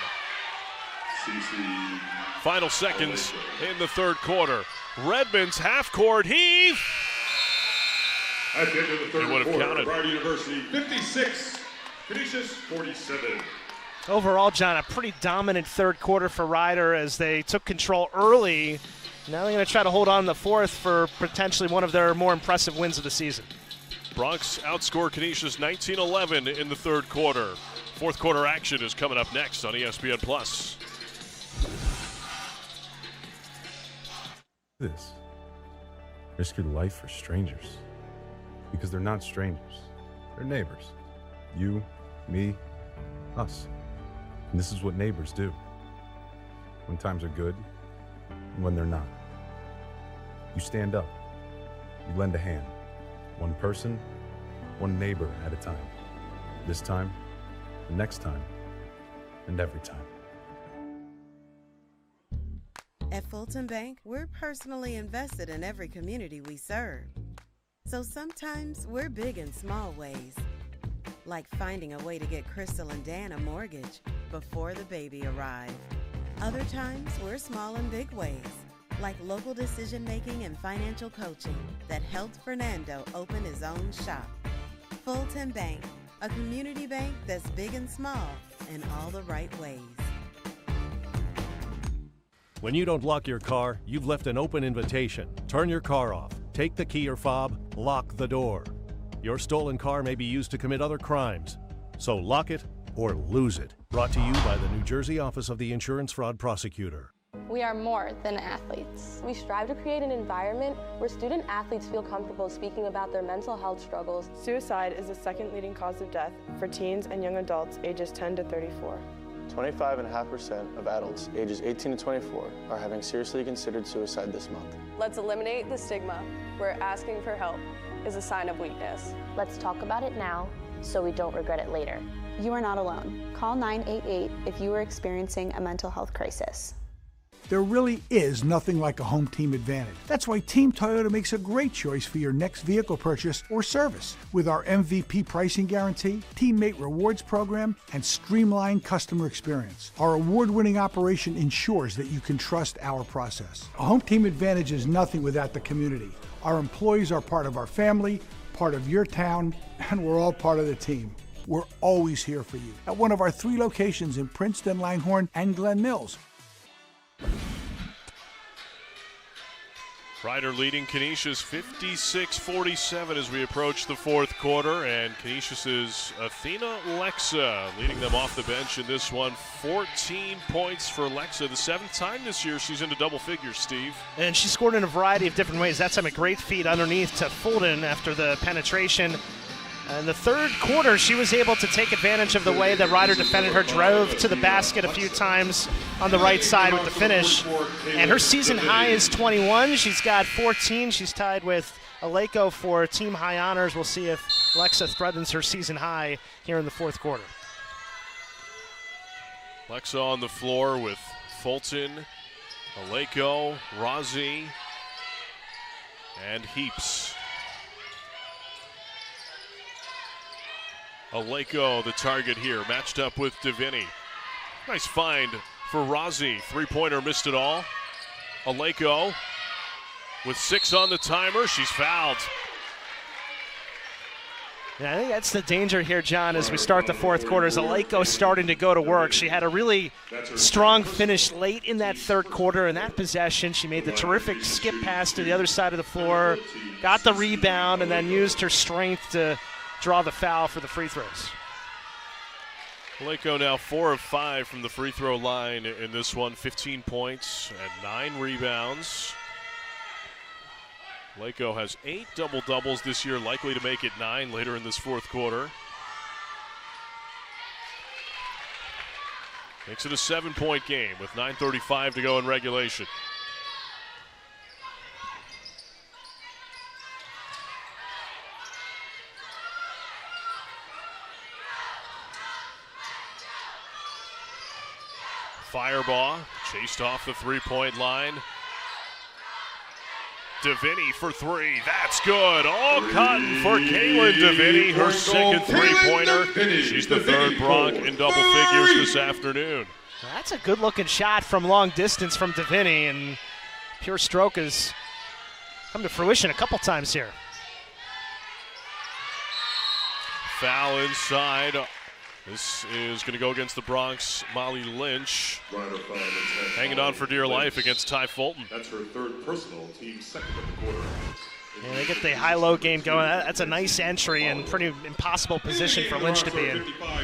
Final seconds in the third quarter. Redmond's half-court heave. At the end of the third quarter, counted. Rider University 56, Canisius 47. Overall, John, a pretty dominant third quarter for Ryder as they took control early. Now they're going to try to hold on in the fourth for potentially one of their more impressive wins of the season. Bronx outscored Canisius 19-11 in the third quarter. Fourth quarter action is coming up next on ESPN+. This. Risk your life for strangers. Because they're not strangers. They're neighbors. You, me, us. And this is what neighbors do. When times are good and when they're not. You stand up. You lend a hand. One person, one neighbor at a time. This time, the next time, and every time. At Fulton Bank, we're personally invested in every community we serve. So sometimes we're big in small ways, like finding a way to get Crystal and Dan a mortgage before the baby arrived. Other times we're small in big ways, like local decision-making and financial coaching that helped Fernando open his own shop. Fulton Bank, a community bank that's big and small in all the right ways. When you don't lock your car, you've left an open invitation. Turn your car off, take the key or fob, lock the door. Your stolen car may be used to commit other crimes, so lock it or lose it. Brought to you by the New Jersey Office of the Insurance Fraud Prosecutor. We are more than athletes. We strive to create an environment where student athletes feel comfortable speaking about their mental health struggles. Suicide is the second leading cause of death for teens and young adults ages 10 to 34. 25.5% of adults ages 18 to 24 are having seriously considered suicide this month. Let's eliminate the stigma where asking for help is a sign of weakness. Let's talk about it now so we don't regret it later. You are not alone. Call 988 if you are experiencing a mental health crisis. There really is nothing like a home team advantage. That's why Team Toyota makes a great choice for your next vehicle purchase or service. With our MVP pricing guarantee, teammate rewards program, and streamlined customer experience, our award-winning operation ensures that you can trust our process. A home team advantage is nothing without the community. Our employees are part of our family, part of your town, and we're all part of the team. We're always here for you at one of our 3 locations in Princeton, Langhorne, and Glen Mills. Rider leading Canisius 56-47 as we approach the fourth quarter, and Canisius's Athena Lexa leading them off the bench in this one. 14 points for Lexa, the 7th time this year she's into double figures, Steve. And she scored in a variety of different ways. That's a great feed underneath to Fulton after the penetration. In the third quarter, she was able to take advantage of the way that Ryder defended her, drove to the basket a few times on the right side with the finish. And her season high is 21. She's got 14. She's tied with Aleko for team high honors. We'll see if Lexa threatens her season high here in the fourth quarter. Lexa on the floor with Fulton, Aleko, Rozzi, and Heaps. Aleko, the target here, matched up with Davini. Nice find for Rozzi. Three-pointer missed it all. Aleko with 6 on the timer. She's fouled. Yeah, I think that's the danger here, John, as we start the fourth quarter. As Aleko starting to go to work. She had a really strong finish late in that third quarter. In that possession, she made the terrific skip pass to the other side of the floor, got the rebound, and then used her strength to draw the foul for the free throws. Aleko now 4 of 5 from the free throw line in this one. 15 points and 9 rebounds. Aleko has 8 double-doubles this year, likely to make it 9 later in this fourth quarter. Makes it a 7-point game with 9:35 to go in regulation. Fireball chased off the three-point line. Davini for 3. That's good. All cotton for Kaylin Davini. Her second three-pointer. She's the third Bronc in double figures this afternoon. That's a good-looking shot from long distance from Davini, and pure stroke has come to fruition a couple times here. Foul inside. This is going to go against the Bronx, Molly Lynch. Hanging on for dear life against Ty Fulton. That's her third personal, team second of the quarter. Yeah, they get the high-low game going. That's a nice entry and pretty impossible position for Lynch to be in.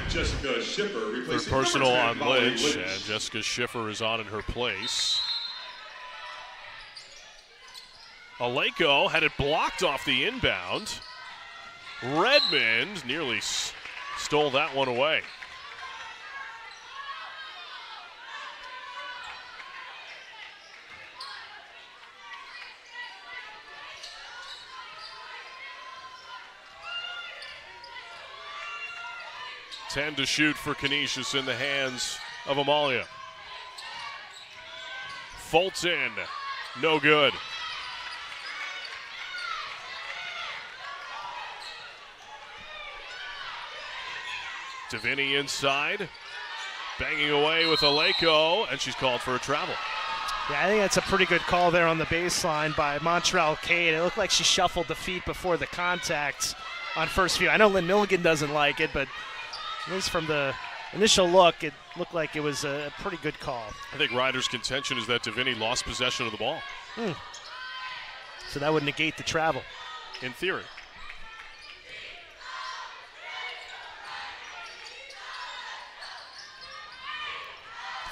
Jessica Schiffer third personal on Lynch, and Jessica Schiffer is on in her place. Aleko had it blocked off the inbound. Redmond nearly stole that one away. Ten to shoot for Canisius in the hands of Amalia. Fulton, no good. Davini inside, banging away with Aleko, and she's called for a travel. Yeah, I think that's a pretty good call there on the baseline by Montreal Cade. It looked like she shuffled the feet before the contact on first view. I know Lynn Milligan doesn't like it, but at least from the initial look, it looked like it was a pretty good call. I think Ryder's contention is that Davini lost possession of the ball. So that would negate the travel. In theory.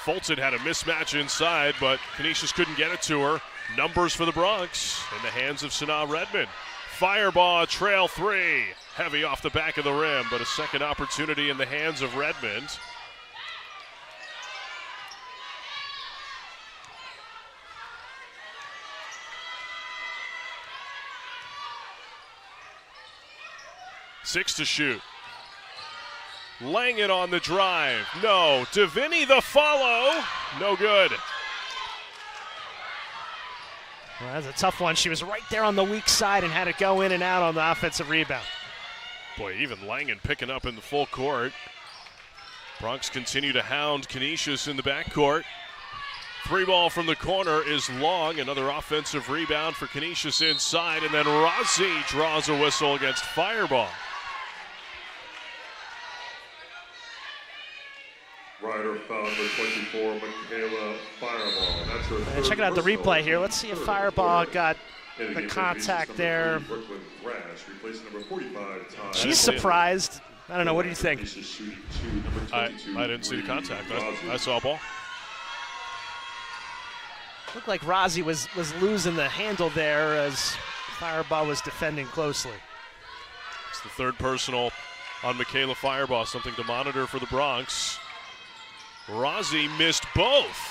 Fulton had a mismatch inside, but Canisius couldn't get it to her. Numbers for the Bronx in the hands of Sanaa Redmond. Fireball, trail 3. Heavy off the back of the rim, but a second opportunity in the hands of Redmond. Six to shoot. Langen on the drive. No. Davini the follow. No good. Well, that's a tough one. She was right there on the weak side and had to go in and out on the offensive rebound. Boy, even Langen picking up in the full court. Bronx continue to hound Canisius in the backcourt. 3-ball from the corner is long. Another offensive rebound for Canisius inside, and then Rossi draws a whistle against Fireball. Rider foul number 24, Michaela Fireball. That's her third Check out the personal. replay here. Let's see if Fireball got And the again, contact basis there. number 3, Brooklyn Thrash, replacing number 45, Todd. She's surprised. I don't know. What do you think? I didn't see the contact. I saw a ball. Looked like Rossi was losing the handle there as Fireball was defending closely. It's the third personal on Michaela Fireball, something to monitor for the Bronx. Rossi missed both.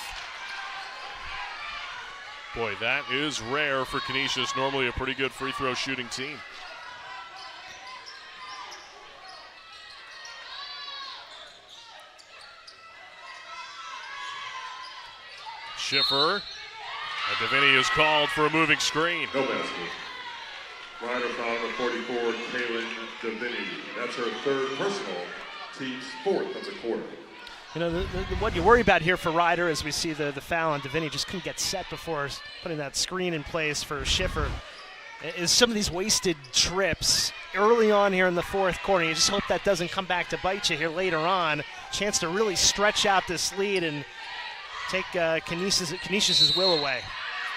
Boy, that is rare for Canisius, normally a pretty good free throw shooting team. Schiffer. And Davini is called for a moving screen. No basket. Rider foul number 44, Kaylin Davini. That's her third personal, team's fourth of the quarter. You know, what you worry about here for Ryder as we see the foul on Davini, just couldn't get set before putting that screen in place for Schiffer, is some of these wasted trips early on here in the fourth quarter. You just hope that doesn't come back to bite you here later on. Chance to really stretch out this lead and take Canisius' will away.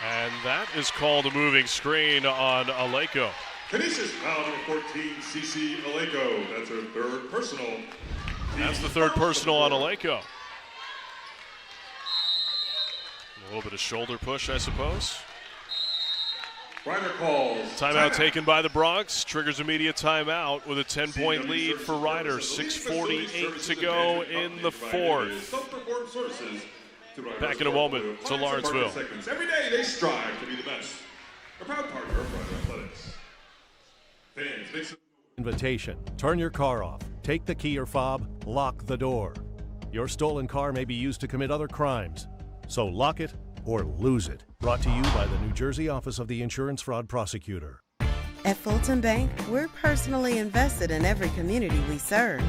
And that is called a moving screen on Aleko. Canisius foul number 14, CC Aleko. That's her third personal. That's the third personal on Aleko. A little bit of shoulder push, I suppose. Ryder calls. Timeout taken by the Bronx. Triggers immediate timeout with a 10-point lead for Ryder. 6:48 to go in the fourth. Back in a moment to Lawrenceville. Every day they strive to be the best. A proud partner of Ryder Athletics. Fans, make some Invitation. Turn your car off. Take the key or fob. Lock the door. Your stolen car may be used to commit other crimes. So lock it or lose it. Brought to you by the New Jersey Office of the Insurance Fraud Prosecutor. At Fulton Bank, we're personally invested in every community we serve.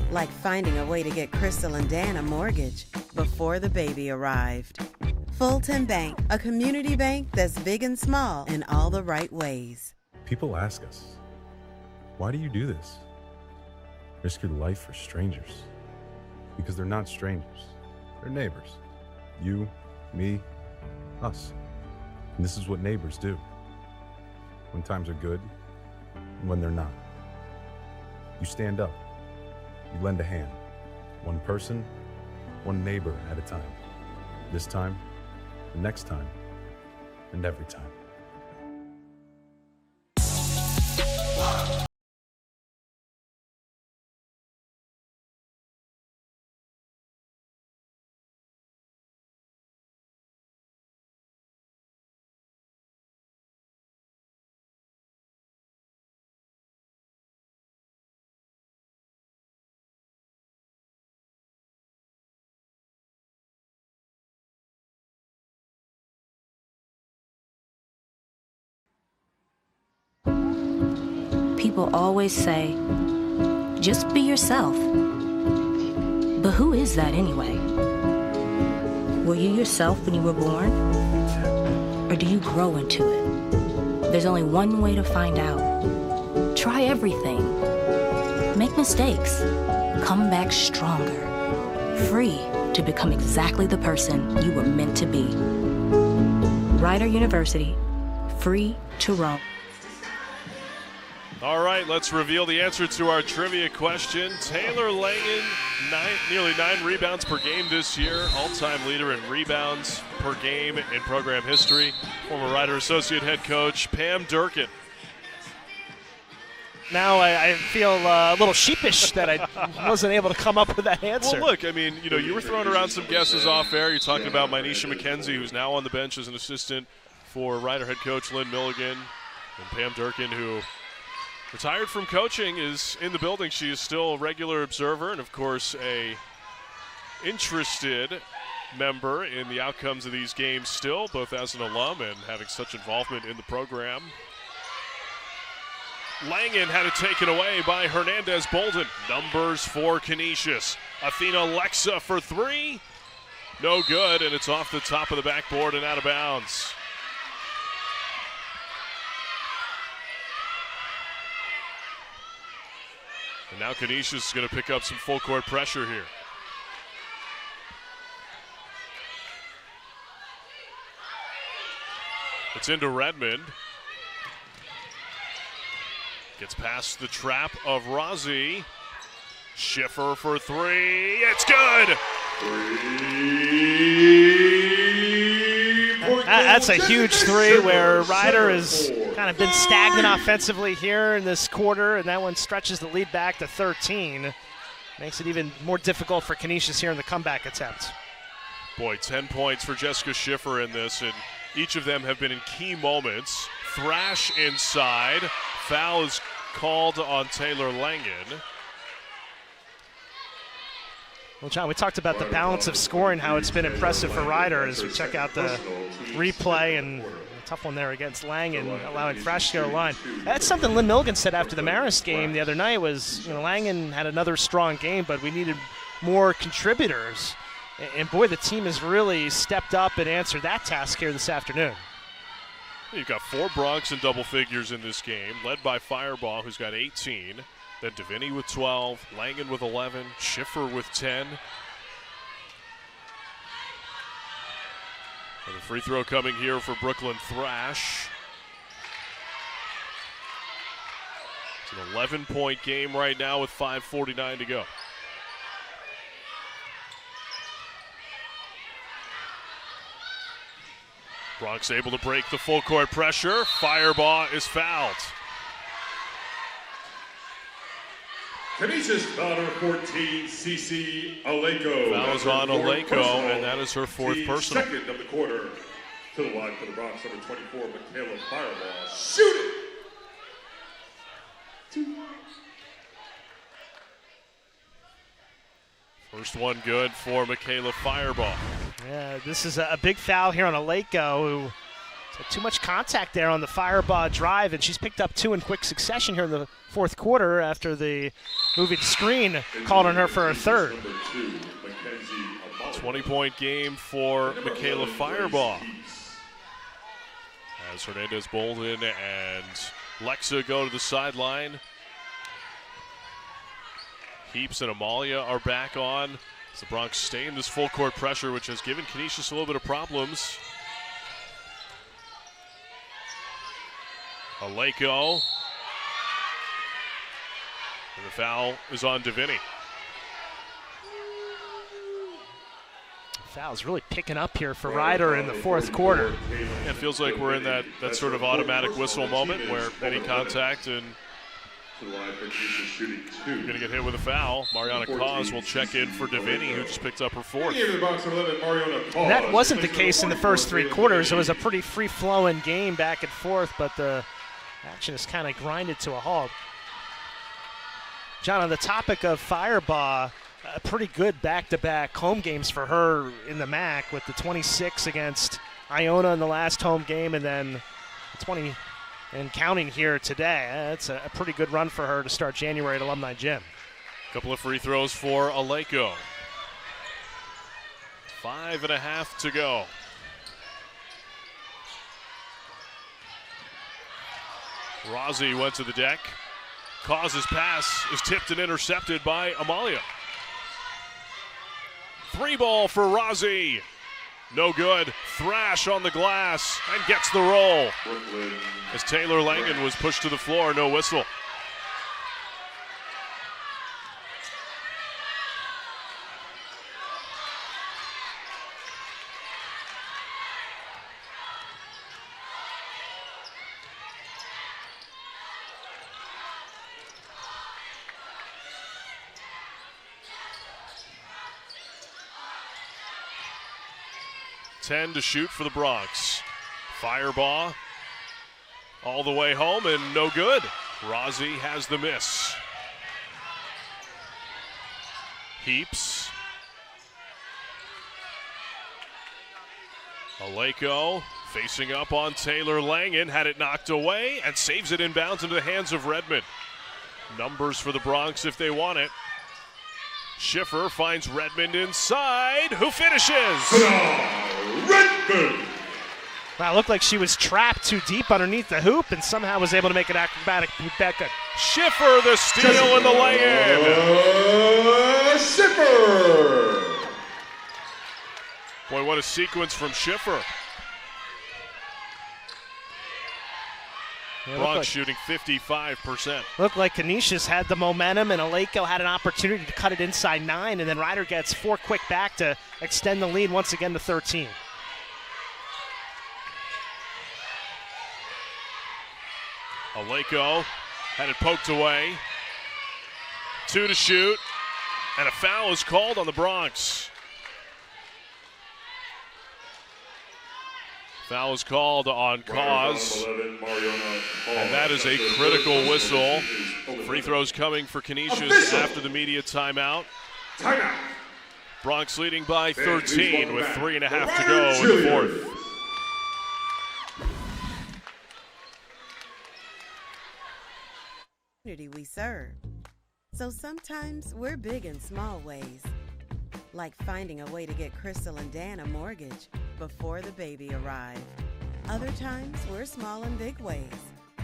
Like finding a way to get Crystal and Dan a mortgage before the baby arrived. Fulton Bank, a community bank that's big and small in all the right ways. People ask us, why do you do this? Risk your life for strangers. Because they're not strangers. They're neighbors. You, me, us. And this is what neighbors do. When times are good and when they're not. You stand up. You lend a hand. One person, one neighbor at a time. This time, the next time, and every time. People always say, just be yourself. But who is that anyway? Were you yourself when you were born? Or do you grow into it? There's only one way to find out. Try everything. Make mistakes. Come back stronger. Free to become exactly the person you were meant to be. Rider University. Free to roam. All right, let's reveal the answer to our trivia question. Taylor Langen, nearly 9 rebounds per game this year, all-time leader in rebounds per game in program history. Former Rider Associate Head Coach Pam Durkin. Now I feel a little sheepish that I wasn't able to come up with that answer. Well, look, I mean, you were throwing around some guesses off air. You're talking about Mynisha McKenzie, who's now on the bench as an assistant for Rider Head Coach Lynn Milligan, and Pam Durkin, who retired from coaching, is in the building. She is still a regular observer and, of course, a interested member in the outcomes of these games still, both as an alum and having such involvement in the program. Langen had it taken away by Hernandez Bolden. Numbers for Canisius. Athena Lexa for three. No good, and it's off the top of the backboard and out of bounds. And now Canisius is going to pick up some full court pressure here. It's into Redmond. Gets past the trap of Rozzi. Schiffer for three. It's good! That's a huge three where Ryder has kind of been stagnant offensively here in this quarter, and that one stretches the lead back to 13. Makes it even more difficult for Canisius here in the comeback attempt. Boy, 10 points for Jessica Schiffer in this, and each of them have been in key moments. Thrash inside. Foul is called on Taylor Langen. Well, John, we talked about the balance of scoring, how it's been impressive for Ryder as we check out the replay, and a tough one there against Langen, allowing Thrash to go to the line. That's something Lynn Milligan said after the Marist game the other night was, Langen had another strong game, but we needed more contributors. And boy, the team has really stepped up and answered that task here this afternoon. You've got 4 Bronx in double figures in this game, led by Fireball, who's got 18. Then Davini with 12, Langen with 11, Schiffer with 10. And a free throw coming here for Brooklyn Thrash. It's an 11-point game right now with 5:49 to go. Bronx able to break the full court pressure. Fireball is fouled. Canisius foul number 14, Cece Aleko. Fouls on Aleko, and that is her 4th personal. Second of the quarter. To the line for the Bronx, number 24, Michaela Fireball. Shoot it! First one good for Michaela Fireball. Yeah, this is a big foul here on Aleko, who had too much contact there on the Fireball drive, and she's picked up 2 in quick succession here in the 4th quarter after the moving screen called on her for a 3rd. 20-point game for Michaela Fireball. As Hernandez Bolden and Lexa go to the sideline. Heaps and Amalia are back on. As the Bronx stay in this full court pressure, which has given Canisius a little bit of problems. Aleko. And the foul is on Davini. Foul's really picking up here for Ryder in the 4th quarter. It feels like we're in that sort of automatic whistle moment where any contact and you're going to get hit with a foul. Mariana Cause will check in for Davini, who just picked up her 4th. And that wasn't the case in the first 3 quarters. It was a pretty free-flowing game back and forth, but the action is kind of grinded to a halt. John, on the topic of Fireball, a pretty good back-to-back home games for her in the MAC with the 26 against Iona in the last home game and then 20 and counting here today. That's a pretty good run for her to start January at Alumni Gym. Couple of free throws for Aleko. 5.5 to go. Rozzi went to the deck. Cause's pass is tipped and intercepted by Amalia. 3 ball for Rozzi. No good. Thrash on the glass and gets the roll. As Taylor Langen was pushed to the floor, no whistle. .10 to shoot for the Bronx. Fireball all the way home and no good. Rozzi has the miss. Heaps. Aleko facing up on Taylor Langen, had it knocked away and saves it inbounds into the hands of Redmond. Numbers for the Bronx if they want it. Schiffer finds Redmond inside, who finishes? Redmond! Wow, it looked like she was trapped too deep underneath the hoop and somehow was able to make an acrobatic back up. Schiffer the steal and the lay-in. Schiffer! Boy, what a sequence from Schiffer. Bronx shooting 55%. Looked like Canisius had the momentum and Aleko had an opportunity to cut it inside 9, and then Ryder gets 4 quick back to extend the lead once again to 13. Aleko had it poked away. 2 to shoot, and a foul is called on the Bronx. Foul is called on Cause, and that is a critical whistle. Free throws coming for Canisius after the media timeout. Bronx leading by 13 with 3.5 to go in the fourth. Community we serve. So sometimes we're big in small ways, like finding a way to get Crystal and Dan a mortgage before the baby arrived. Other times we're small in big ways,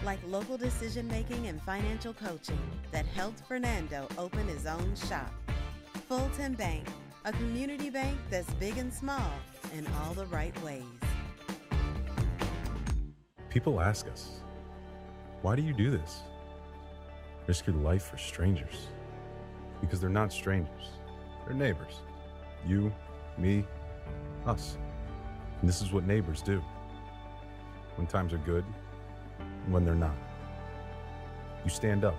like local decision making and financial coaching that helped Fernando open his own shop. Fulton Bank, a community bank that's big and small in all the right ways. People ask us, why do you do this? Risk your life for strangers. Because they're not strangers, they're neighbors. You, me, us. And this is what neighbors do. When times are good, and when they're not. You stand up.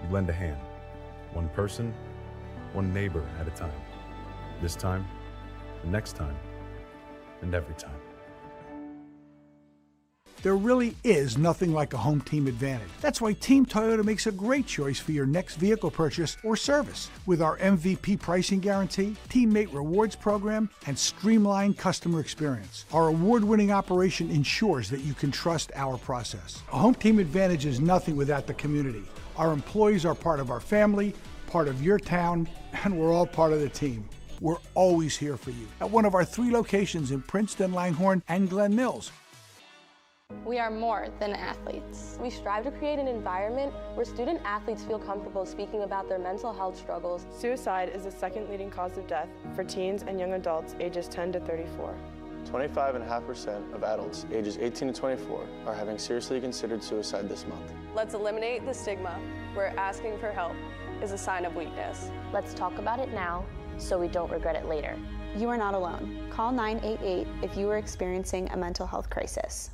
You lend a hand. One person, one neighbor at a time. This time, the next time, and every time. There really is nothing like a home team advantage. That's why Team Toyota makes a great choice for your next vehicle purchase or service. With our MVP pricing guarantee, teammate rewards program, and streamlined customer experience. Our award-winning operation ensures that you can trust our process. A home team advantage is nothing without the community. Our employees are part of our family, part of your town, and we're all part of the team. We're always here for you at one of our 3 locations in Princeton, Langhorne, and Glen Mills. We are more than athletes. We strive to create an environment where student athletes feel comfortable speaking about their mental health struggles. Suicide is the second leading cause of death for teens and young adults ages 10 to 34. 25.5% of adults ages 18 to 24 are having seriously considered suicide this month. Let's eliminate the stigma where asking for help is a sign of weakness. Let's talk about it now so we don't regret it later. You are not alone. Call 988 if you are experiencing a mental health crisis.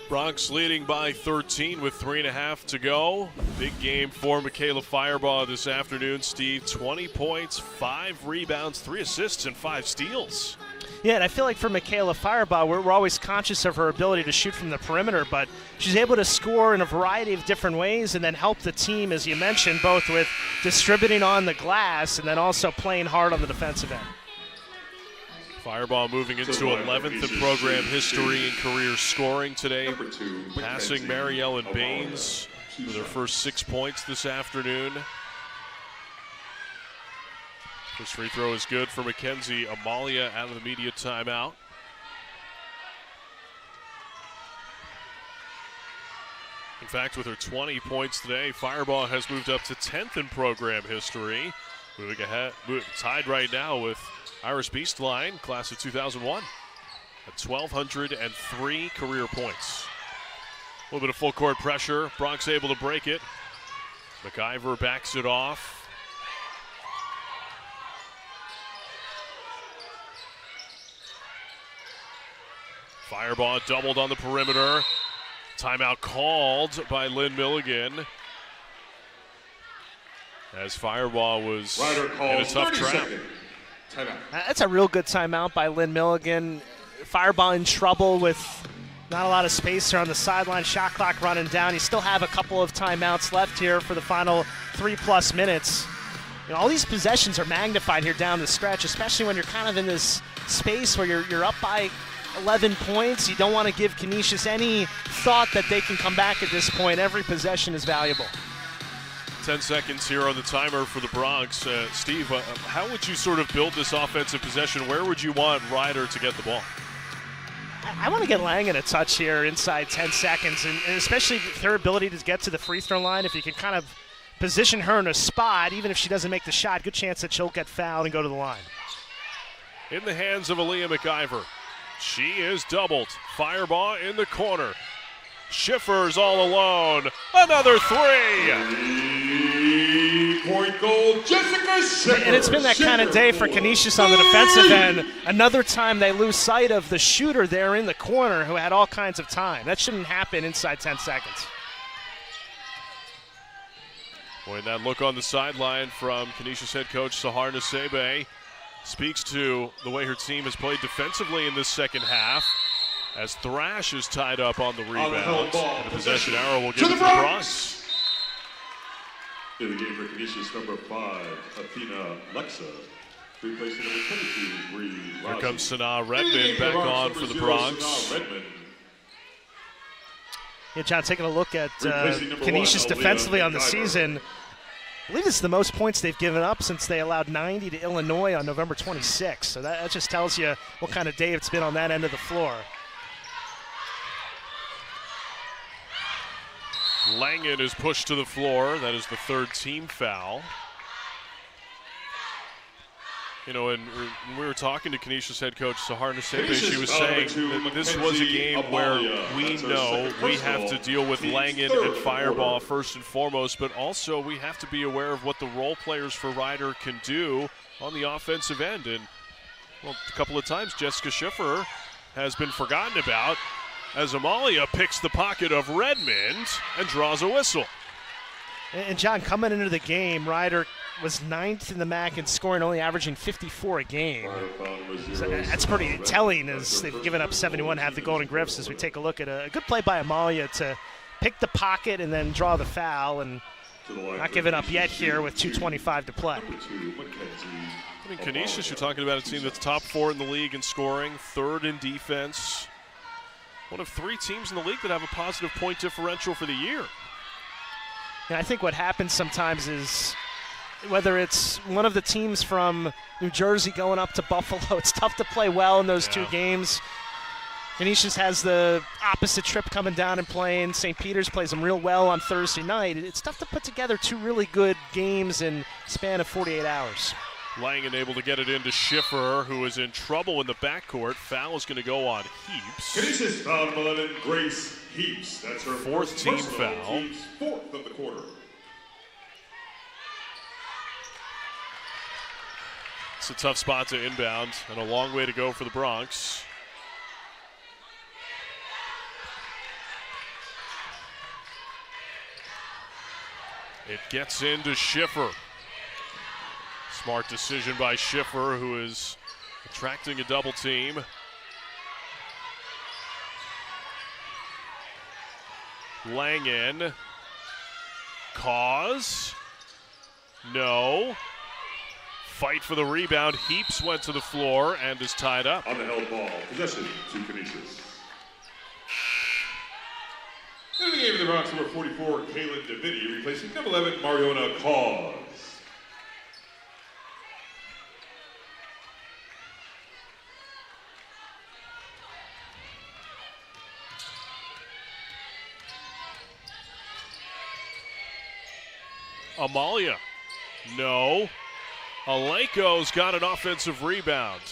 Bronx leading by 13 with 3.5 to go. Big game for Michaela Firebaugh this afternoon, Steve. 20 points, 5 rebounds, 3 assists, and 5 steals. Yeah, and I feel like for Michaela Firebaugh, we're always conscious of her ability to shoot from the perimeter, but she's able to score in a variety of different ways and then help the team, as you mentioned, both with distributing on the glass and then also playing hard on the defensive end. Firebaugh moving into 11th in program history in career scoring today, passing Mariellen Baines for their first 6 points this afternoon. First free throw is good for Mackenzie Amalia out of the media timeout. In fact, with her 20 points today, Firebaugh has moved up to 10th in program history. Moving ahead, tied right now with Iris Beastline, class of 2001, at 1,203 career points. A little bit of full court pressure. Bronx able to break it. McIver backs it off. Fireball doubled on the perimeter. Timeout called by Lynn Milligan. As Fireball was in a tough trap. That's a real good timeout by Lynn Milligan. Fireball in trouble with not a lot of space there on the sideline. Shot clock running down. You still have a couple of timeouts left here for the final 3+ minutes. You know, all these possessions are magnified here down the stretch, especially when you're kind of in this space where you're up by 11 points. You don't want to give Canisius any thought that they can come back at this point. Every possession is valuable. 10 seconds here on the timer for the Bronx. Steve, how would you sort of build this offensive possession? Where would you want Ryder to get the ball? I want to get Langen a touch here inside 10 seconds, and especially her ability to get to the free throw line. If you can kind of position her in a spot, even if she doesn't make the shot, good chance that she'll get fouled and go to the line. In the hands of Aaliyah McIver. She is doubled. Fireball in the corner. Schiffer's all alone. Another 3. 3-point goal, Jessica Schiffer. And it's been that kind of day for Canisius on the defensive end. Another time they lose sight of the shooter there in the corner who had all kinds of time. That shouldn't happen inside 10 seconds. Boy, that look on the sideline from Canisius head coach Sahar Nasebe speaks to the way her team has played defensively in this second half. As Thrash is tied up on the rebound, and the possession arrow will give it to the Bronx. In the game for Canisius, number 5, Athena Lexa. Replacing number 22, Bree Rousey. Here comes Sanaa Redmond back on for the Bronx. Yeah, John, taking a look at Canisius defensively on the season. I believe it's the most points they've given up since they allowed 90 to Illinois on November 26th. So that just tells you what kind of day it's been on that end of the floor. Langen is pushed to the floor. That is the 3rd team foul. You know, and when we were talking to Canisius head coach Sahar Nasebe, she was saying that this was a game where we know we have to deal with Langen and Fireball first and foremost, but also we have to be aware of what the role players for Ryder can do on the offensive end. And, well, a couple of times Jessica Schiffer has been forgotten about as Amalia picks the pocket of Redmond and draws a whistle. And John, coming into the game, Ryder was 9th in the MAC in scoring, only averaging 54 a game. So that's pretty telling, as they've given up 71, have the Golden Griffs, as we take a look at a good play by Amalia to pick the pocket and then draw the foul, and not giving up yet here with 2:25 to play. I mean, Canisius, you're talking about a team that's top 4 in the league in scoring, 3rd in defense. One of 3 teams in the league that have a positive point differential for the year. And I think what happens sometimes is, whether it's one of the teams from New Jersey going up to Buffalo, it's tough to play well in those 2 games. Canisius has the opposite trip coming down and playing. St. Peter's plays them real well on Thursday night. It's tough to put together 2 really good games in a span of 48 hours. Langen able to get it into Schiffer, who is in trouble in the backcourt. Foul is going to go on Heaps. Canisius foul number 11, Grace Heaps. That's her 4th team foul. Team's 4th of the quarter. It's a tough spot to inbound and a long way to go for the Bronx. It gets into Schiffer. Smart decision by Schiffer, who is attracting a double team. Langen. Cause. No. Fight for the rebound. Heaps went to the floor and is tied up. On the held ball, possession to Canisius. In the game of the Bronx, number 44, Kaylin Davidi, replacing number 11, Mariona Cause. Amalia. No. Aleko's got an offensive rebound.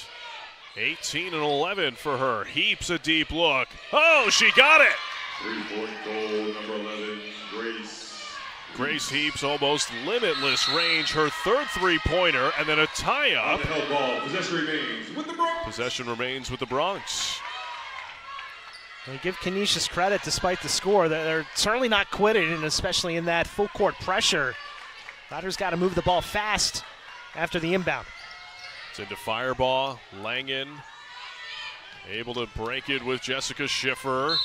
18 and 11 for her. Heaps a deep look. Oh, she got it. 3-point goal, number 11, Grace. Grace Heaps, almost limitless range. Her 3rd 3-pointer, and then a tie-up. On the held ball, possession remains with the Bronx. Possession remains with the Bronx. They give Canisius credit despite the score. They're certainly not quitting, and especially in that full court pressure. Riders got to move the ball fast after the inbound. It's into Fireball. Langen able to break it with Jessica Schiffer.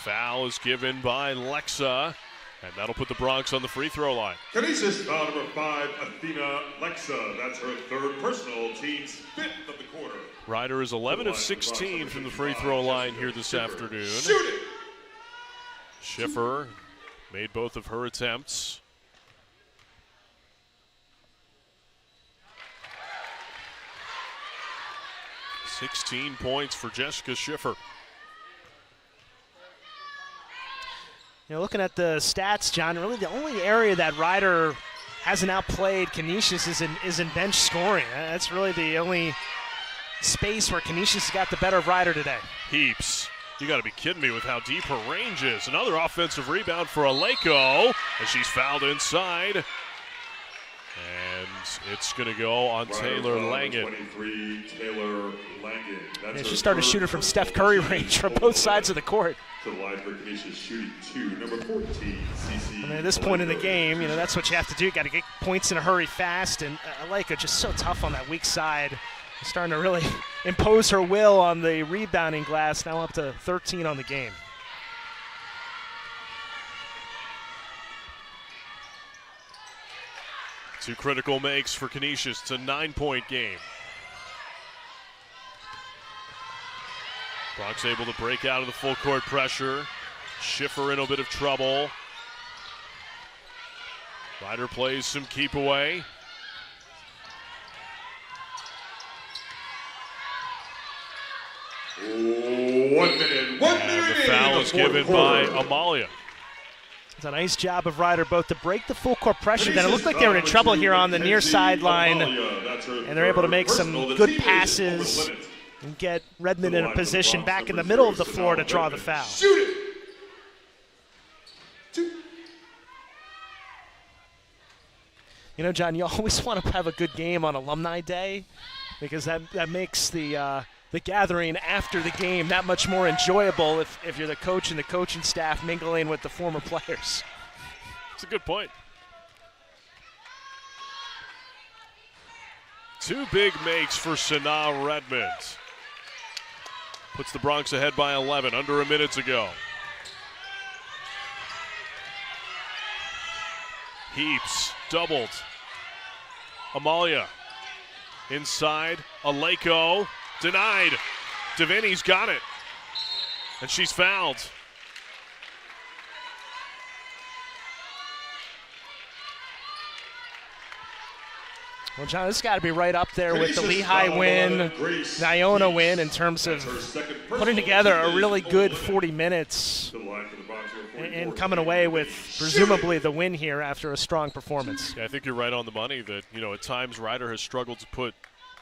Foul is given by Lexa, and that'll put the Bronx on the free throw line. Canisius foul number 5, Athena Lexa. That's her 3rd personal, team's 5th of the quarter. Ryder is 11 of 16 from the free throw line here this afternoon. Shoot it! Schiffer made both of her attempts. "16 points for Jessica Schiffer. You know, looking at the stats, John, really the only area that Ryder hasn't outplayed Canisius is in bench scoring. That's really the only space where Canisius got the better of Ryder today. Heaps. You got to be kidding me with how deep her range is. Another offensive rebound for Aleko, and she's fouled inside. And it's going to go on Taylor Langen. 23, Taylor Langen. Yeah, she started shooting from Steph Curry range from both sides of the court. To the line for Canisius shooting 2, number 14, CC. I mean, at this point in the game, you know, that's what you have to do. You got to get points in a hurry fast, and Aleko just so tough on that weak side. Starting to really impose her will on the rebounding glass, now up to 13 on the game. Two critical makes for Canisius. It's a 9-point game. Bronx able to break out of the full court pressure. Schiffer in a bit of trouble. Ryder plays some keep away. Oh, 1 minute. And the foul is given by Amalia. It's a nice job of Ryder both to break the full court pressure. Then it looked like they were in trouble here on the near sideline, and they're able to make some good passes and get Redmond in a position back in the middle of the floor to draw the foul. Shoot it! You know, John, you always want to have a good game on Alumni Day because that makes the gathering after the game that much more enjoyable if you're the coach and the coaching staff mingling with the former players. That's a good point. Two big makes for Sanaa Redmond. Puts the Bronx ahead by 11, under a minute to go. Heaps, doubled. Amalia inside, Aleko. Denied. Devaney's got it. And she's fouled. Well, John, this has got to be right up there with the Lehigh win, the Iona win, in terms of putting together a really good 40 minutes and coming away with presumably the win here after a strong performance. Yeah, I think you're right on the money that, you know, at times Ryder has struggled to put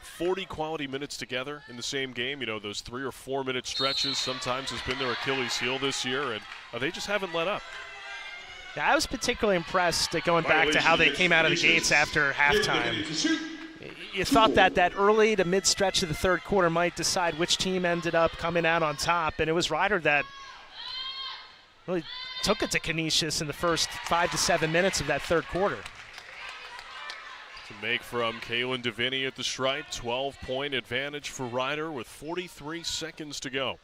40 quality minutes together in the same game. You know, those 3 or 4 minute stretches sometimes has been their Achilles heel this year, and they just haven't let up. Yeah, I was particularly impressed going back to how they came out of the gates after halftime. You thought that early to mid-stretch of the third quarter might decide which team ended up coming out on top, and it was Ryder that really took it to Canisius in the first 5 to 7 minutes of that third quarter. To make from Kaylin Devaney at the stripe, 12-point advantage for Ryder with 43 seconds to go.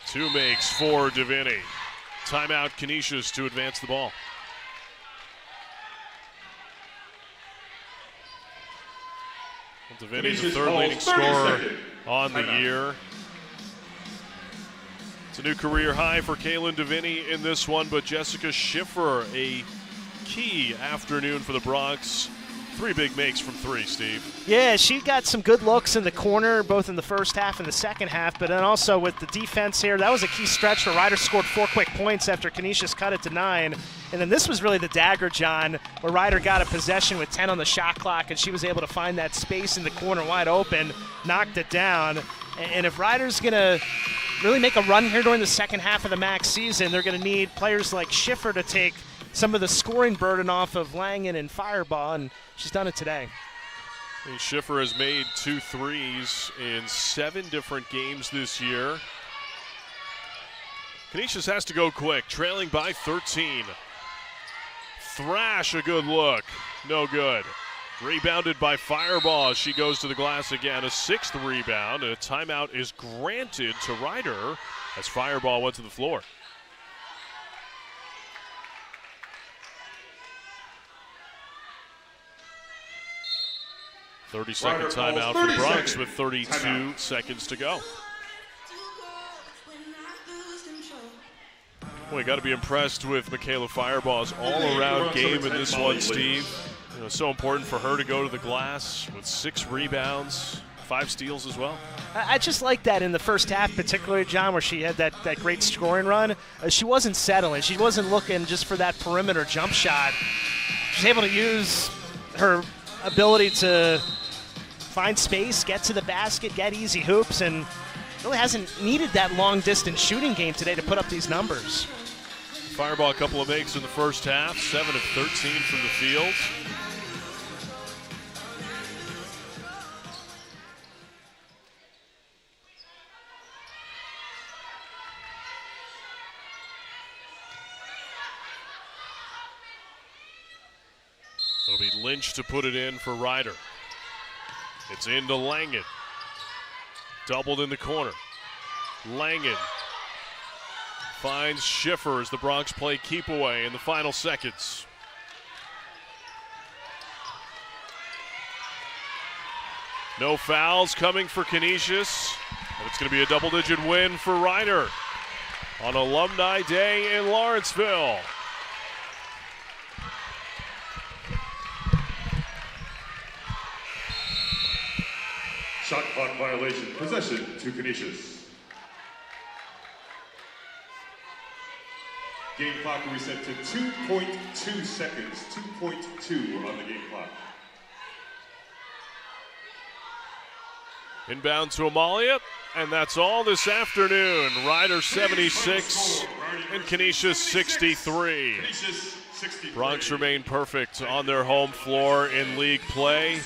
Two makes for Devaney. Timeout Canisius to advance the ball. Well, Devaney, the third leading scorer on the year. It's a new career high for Kaylin Devaney in this one, but Jessica Schiffer, a key afternoon for the Bronx. 3 big makes from 3, Steve. Yeah, she got some good looks in the corner, both in the first half and the second half, but then also with the defense here, that was a key stretch where Ryder scored 4 quick points after Canisius cut it to 9. And then this was really the dagger, John, where Ryder got a possession with 10 on the shot clock, and she was able to find that space in the corner wide open, knocked it down. And if Ryder's going to really make a run here during the second half of the MAC season, they're going to need players like Schiffer to take some of the scoring burden off of Langen and Fireball, and she's done it today. And Schiffer has made 2 threes in 7 different games this year. Canisius has to go quick, trailing by 13. Thrash, a good look. No good. Rebounded by Fireball as she goes to the glass again. A sixth rebound, and a timeout is granted to Ryder as Fireball went to the floor. Thirty-second timeout for the Bronx with 32 seconds to go. Well, you got to be impressed with Michaela Fireball's all-around game in this one, Steve. You know, so important for her to go to the glass with 6 rebounds, 5 steals as well. I just like that in the first half, particularly, John, where she had that great scoring run. She wasn't settling. She wasn't looking just for that perimeter jump shot. She's able to use her ability to find space, get to the basket, get easy hoops, and really hasn't needed that long-distance shooting game today to put up these numbers. Fireball, a couple of makes in the first half, 7 of 13 from the field. It'll be Lynch to put it in for Ryder. It's into Langen. Doubled in the corner. Langen finds Schiffer as the Bronx play keep away in the final seconds. No fouls coming for Canisius, but it's going to be a double-digit win for Ryder on Alumni Day in Lawrenceville. Shot clock violation, possession to Canisius. Game clock reset to 2.2 seconds, 2.2 on the game clock. Inbound to Amalia, and that's all this afternoon. Ryder 76 and Canisius 63. Bronx remain perfect on their home floor in league play.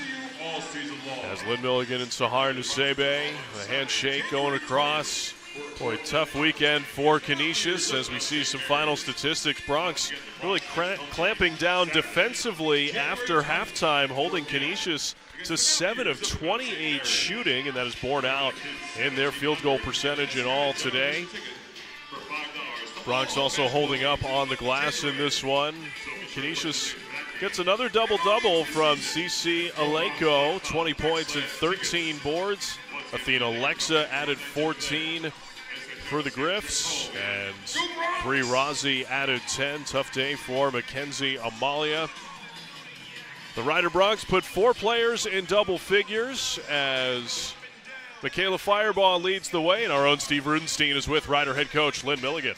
As Lynn Milligan and Sahar Nusebe, the handshake going across. Boy, tough weekend for Canisius as we see some final statistics. Bronx really clamping down defensively after halftime, holding Canisius to 7 of 28 shooting, and that is borne out in their field goal percentage in all today. Bronx also holding up on the glass in this one. Canisius gets another double-double from Cece Aleko, 20 points and 13 boards. Athena Lexa added 14 for the Griffs, and Bree Rossi added 10. Tough day for Mackenzie Amalia. The Ryder Bronx put 4 players in double figures as Michaela Fireball leads the way, and our own Steve Rudenstein is with Ryder head coach Lynn Milligan.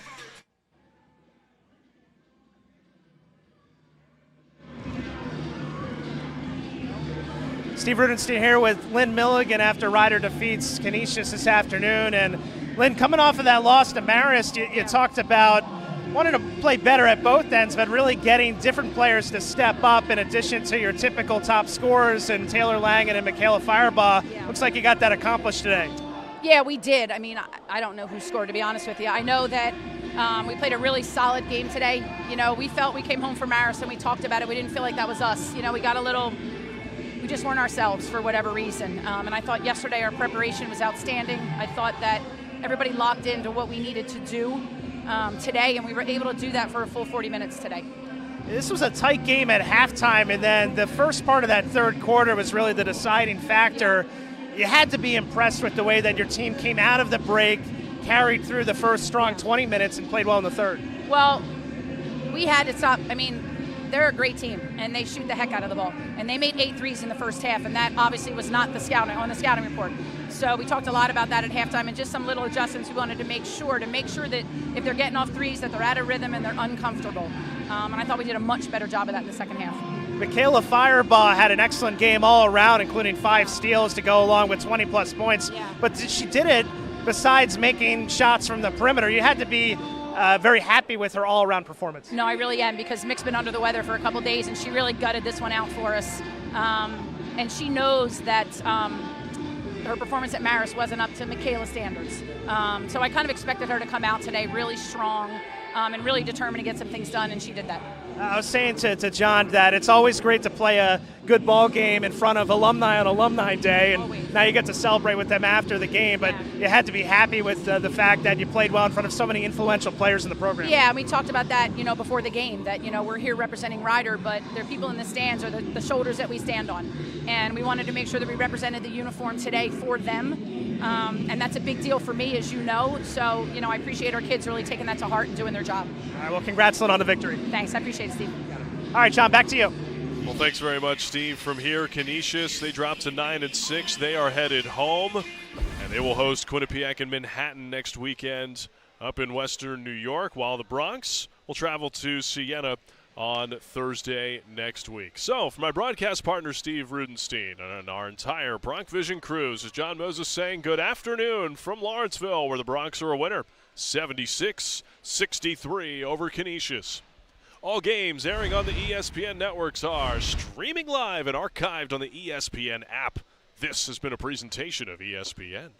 Steve Rudenstein here with Lynn Milligan after Ryder defeats Canisius this afternoon. And Lynn, coming off of that loss to Marist, you talked about wanting to play better at both ends, but really getting different players to step up in addition to your typical top scorers and Taylor Langen and Michaela Firebaugh. Yeah. Looks like you got that accomplished today. Yeah, we did. I mean, I don't know who scored, to be honest with you. I know that we played a really solid game today. You know, we felt we came home from Marist and we talked about it. We didn't feel like that was us. You know, we got a little... We just weren't ourselves for whatever reason. And I thought yesterday our preparation was outstanding. I thought that everybody locked into what we needed to do today, and we were able to do that for a full 40 minutes today. This was a tight game at halftime, and then the first part of that third quarter was really the deciding factor. You had to be impressed with the way that your team came out of the break, carried through the first strong 20 minutes, and played well in the third. Well, we had to stop. I mean, they're a great team, and they shoot the heck out of the ball. And they made 8 threes in the first half, and that obviously was not the scouting report. So we talked a lot about that at halftime, and just some little adjustments we wanted to make sure that if they're getting off threes, that they're out of rhythm and they're uncomfortable. And I thought we did a much better job of that in the second half. Michaela Firebaugh had an excellent game all around, including 5 steals to go along with 20-plus points. Yeah. But she did it besides making shots from the perimeter. You had to be very happy with her all-around performance. No, I really am, because Mick's been under the weather for a couple days, and she really gutted this one out for us. And she knows that her performance at Marist wasn't up to Michaela standards. So I kind of expected her to come out today really strong and really determined to get some things done, and she did that. I was saying to John that it's always great to play a good ball game in front of alumni on Alumni Day, and now you get to celebrate with them after the game, but you had to be happy with the fact that you played well in front of so many influential players in the program. Yeah, and we talked about that, before the game, that, we're here representing Ryder, but there are people in the stands or the shoulders that we stand on, and we wanted to make sure that we represented the uniform today for them, and that's a big deal for me, as you know, so, I appreciate our kids really taking that to heart and doing their job. All right, well, congrats on the victory. Thanks, I appreciate it, Steve. All right, John, back to you. Well, thanks very much, Steve. From here, Canisius, they dropped to 9-6. They are headed home, and they will host Quinnipiac and Manhattan next weekend up in western New York, while the Bronx will travel to Siena on Thursday next week. So, for my broadcast partner, Steve Rudenstein, and our entire Bronx Vision crew, is John Moses saying good afternoon from Lawrenceville, where the Bronx are a winner, 76-63 over Canisius. All games airing on the ESPN networks are streaming live and archived on the ESPN app. This has been a presentation of ESPN.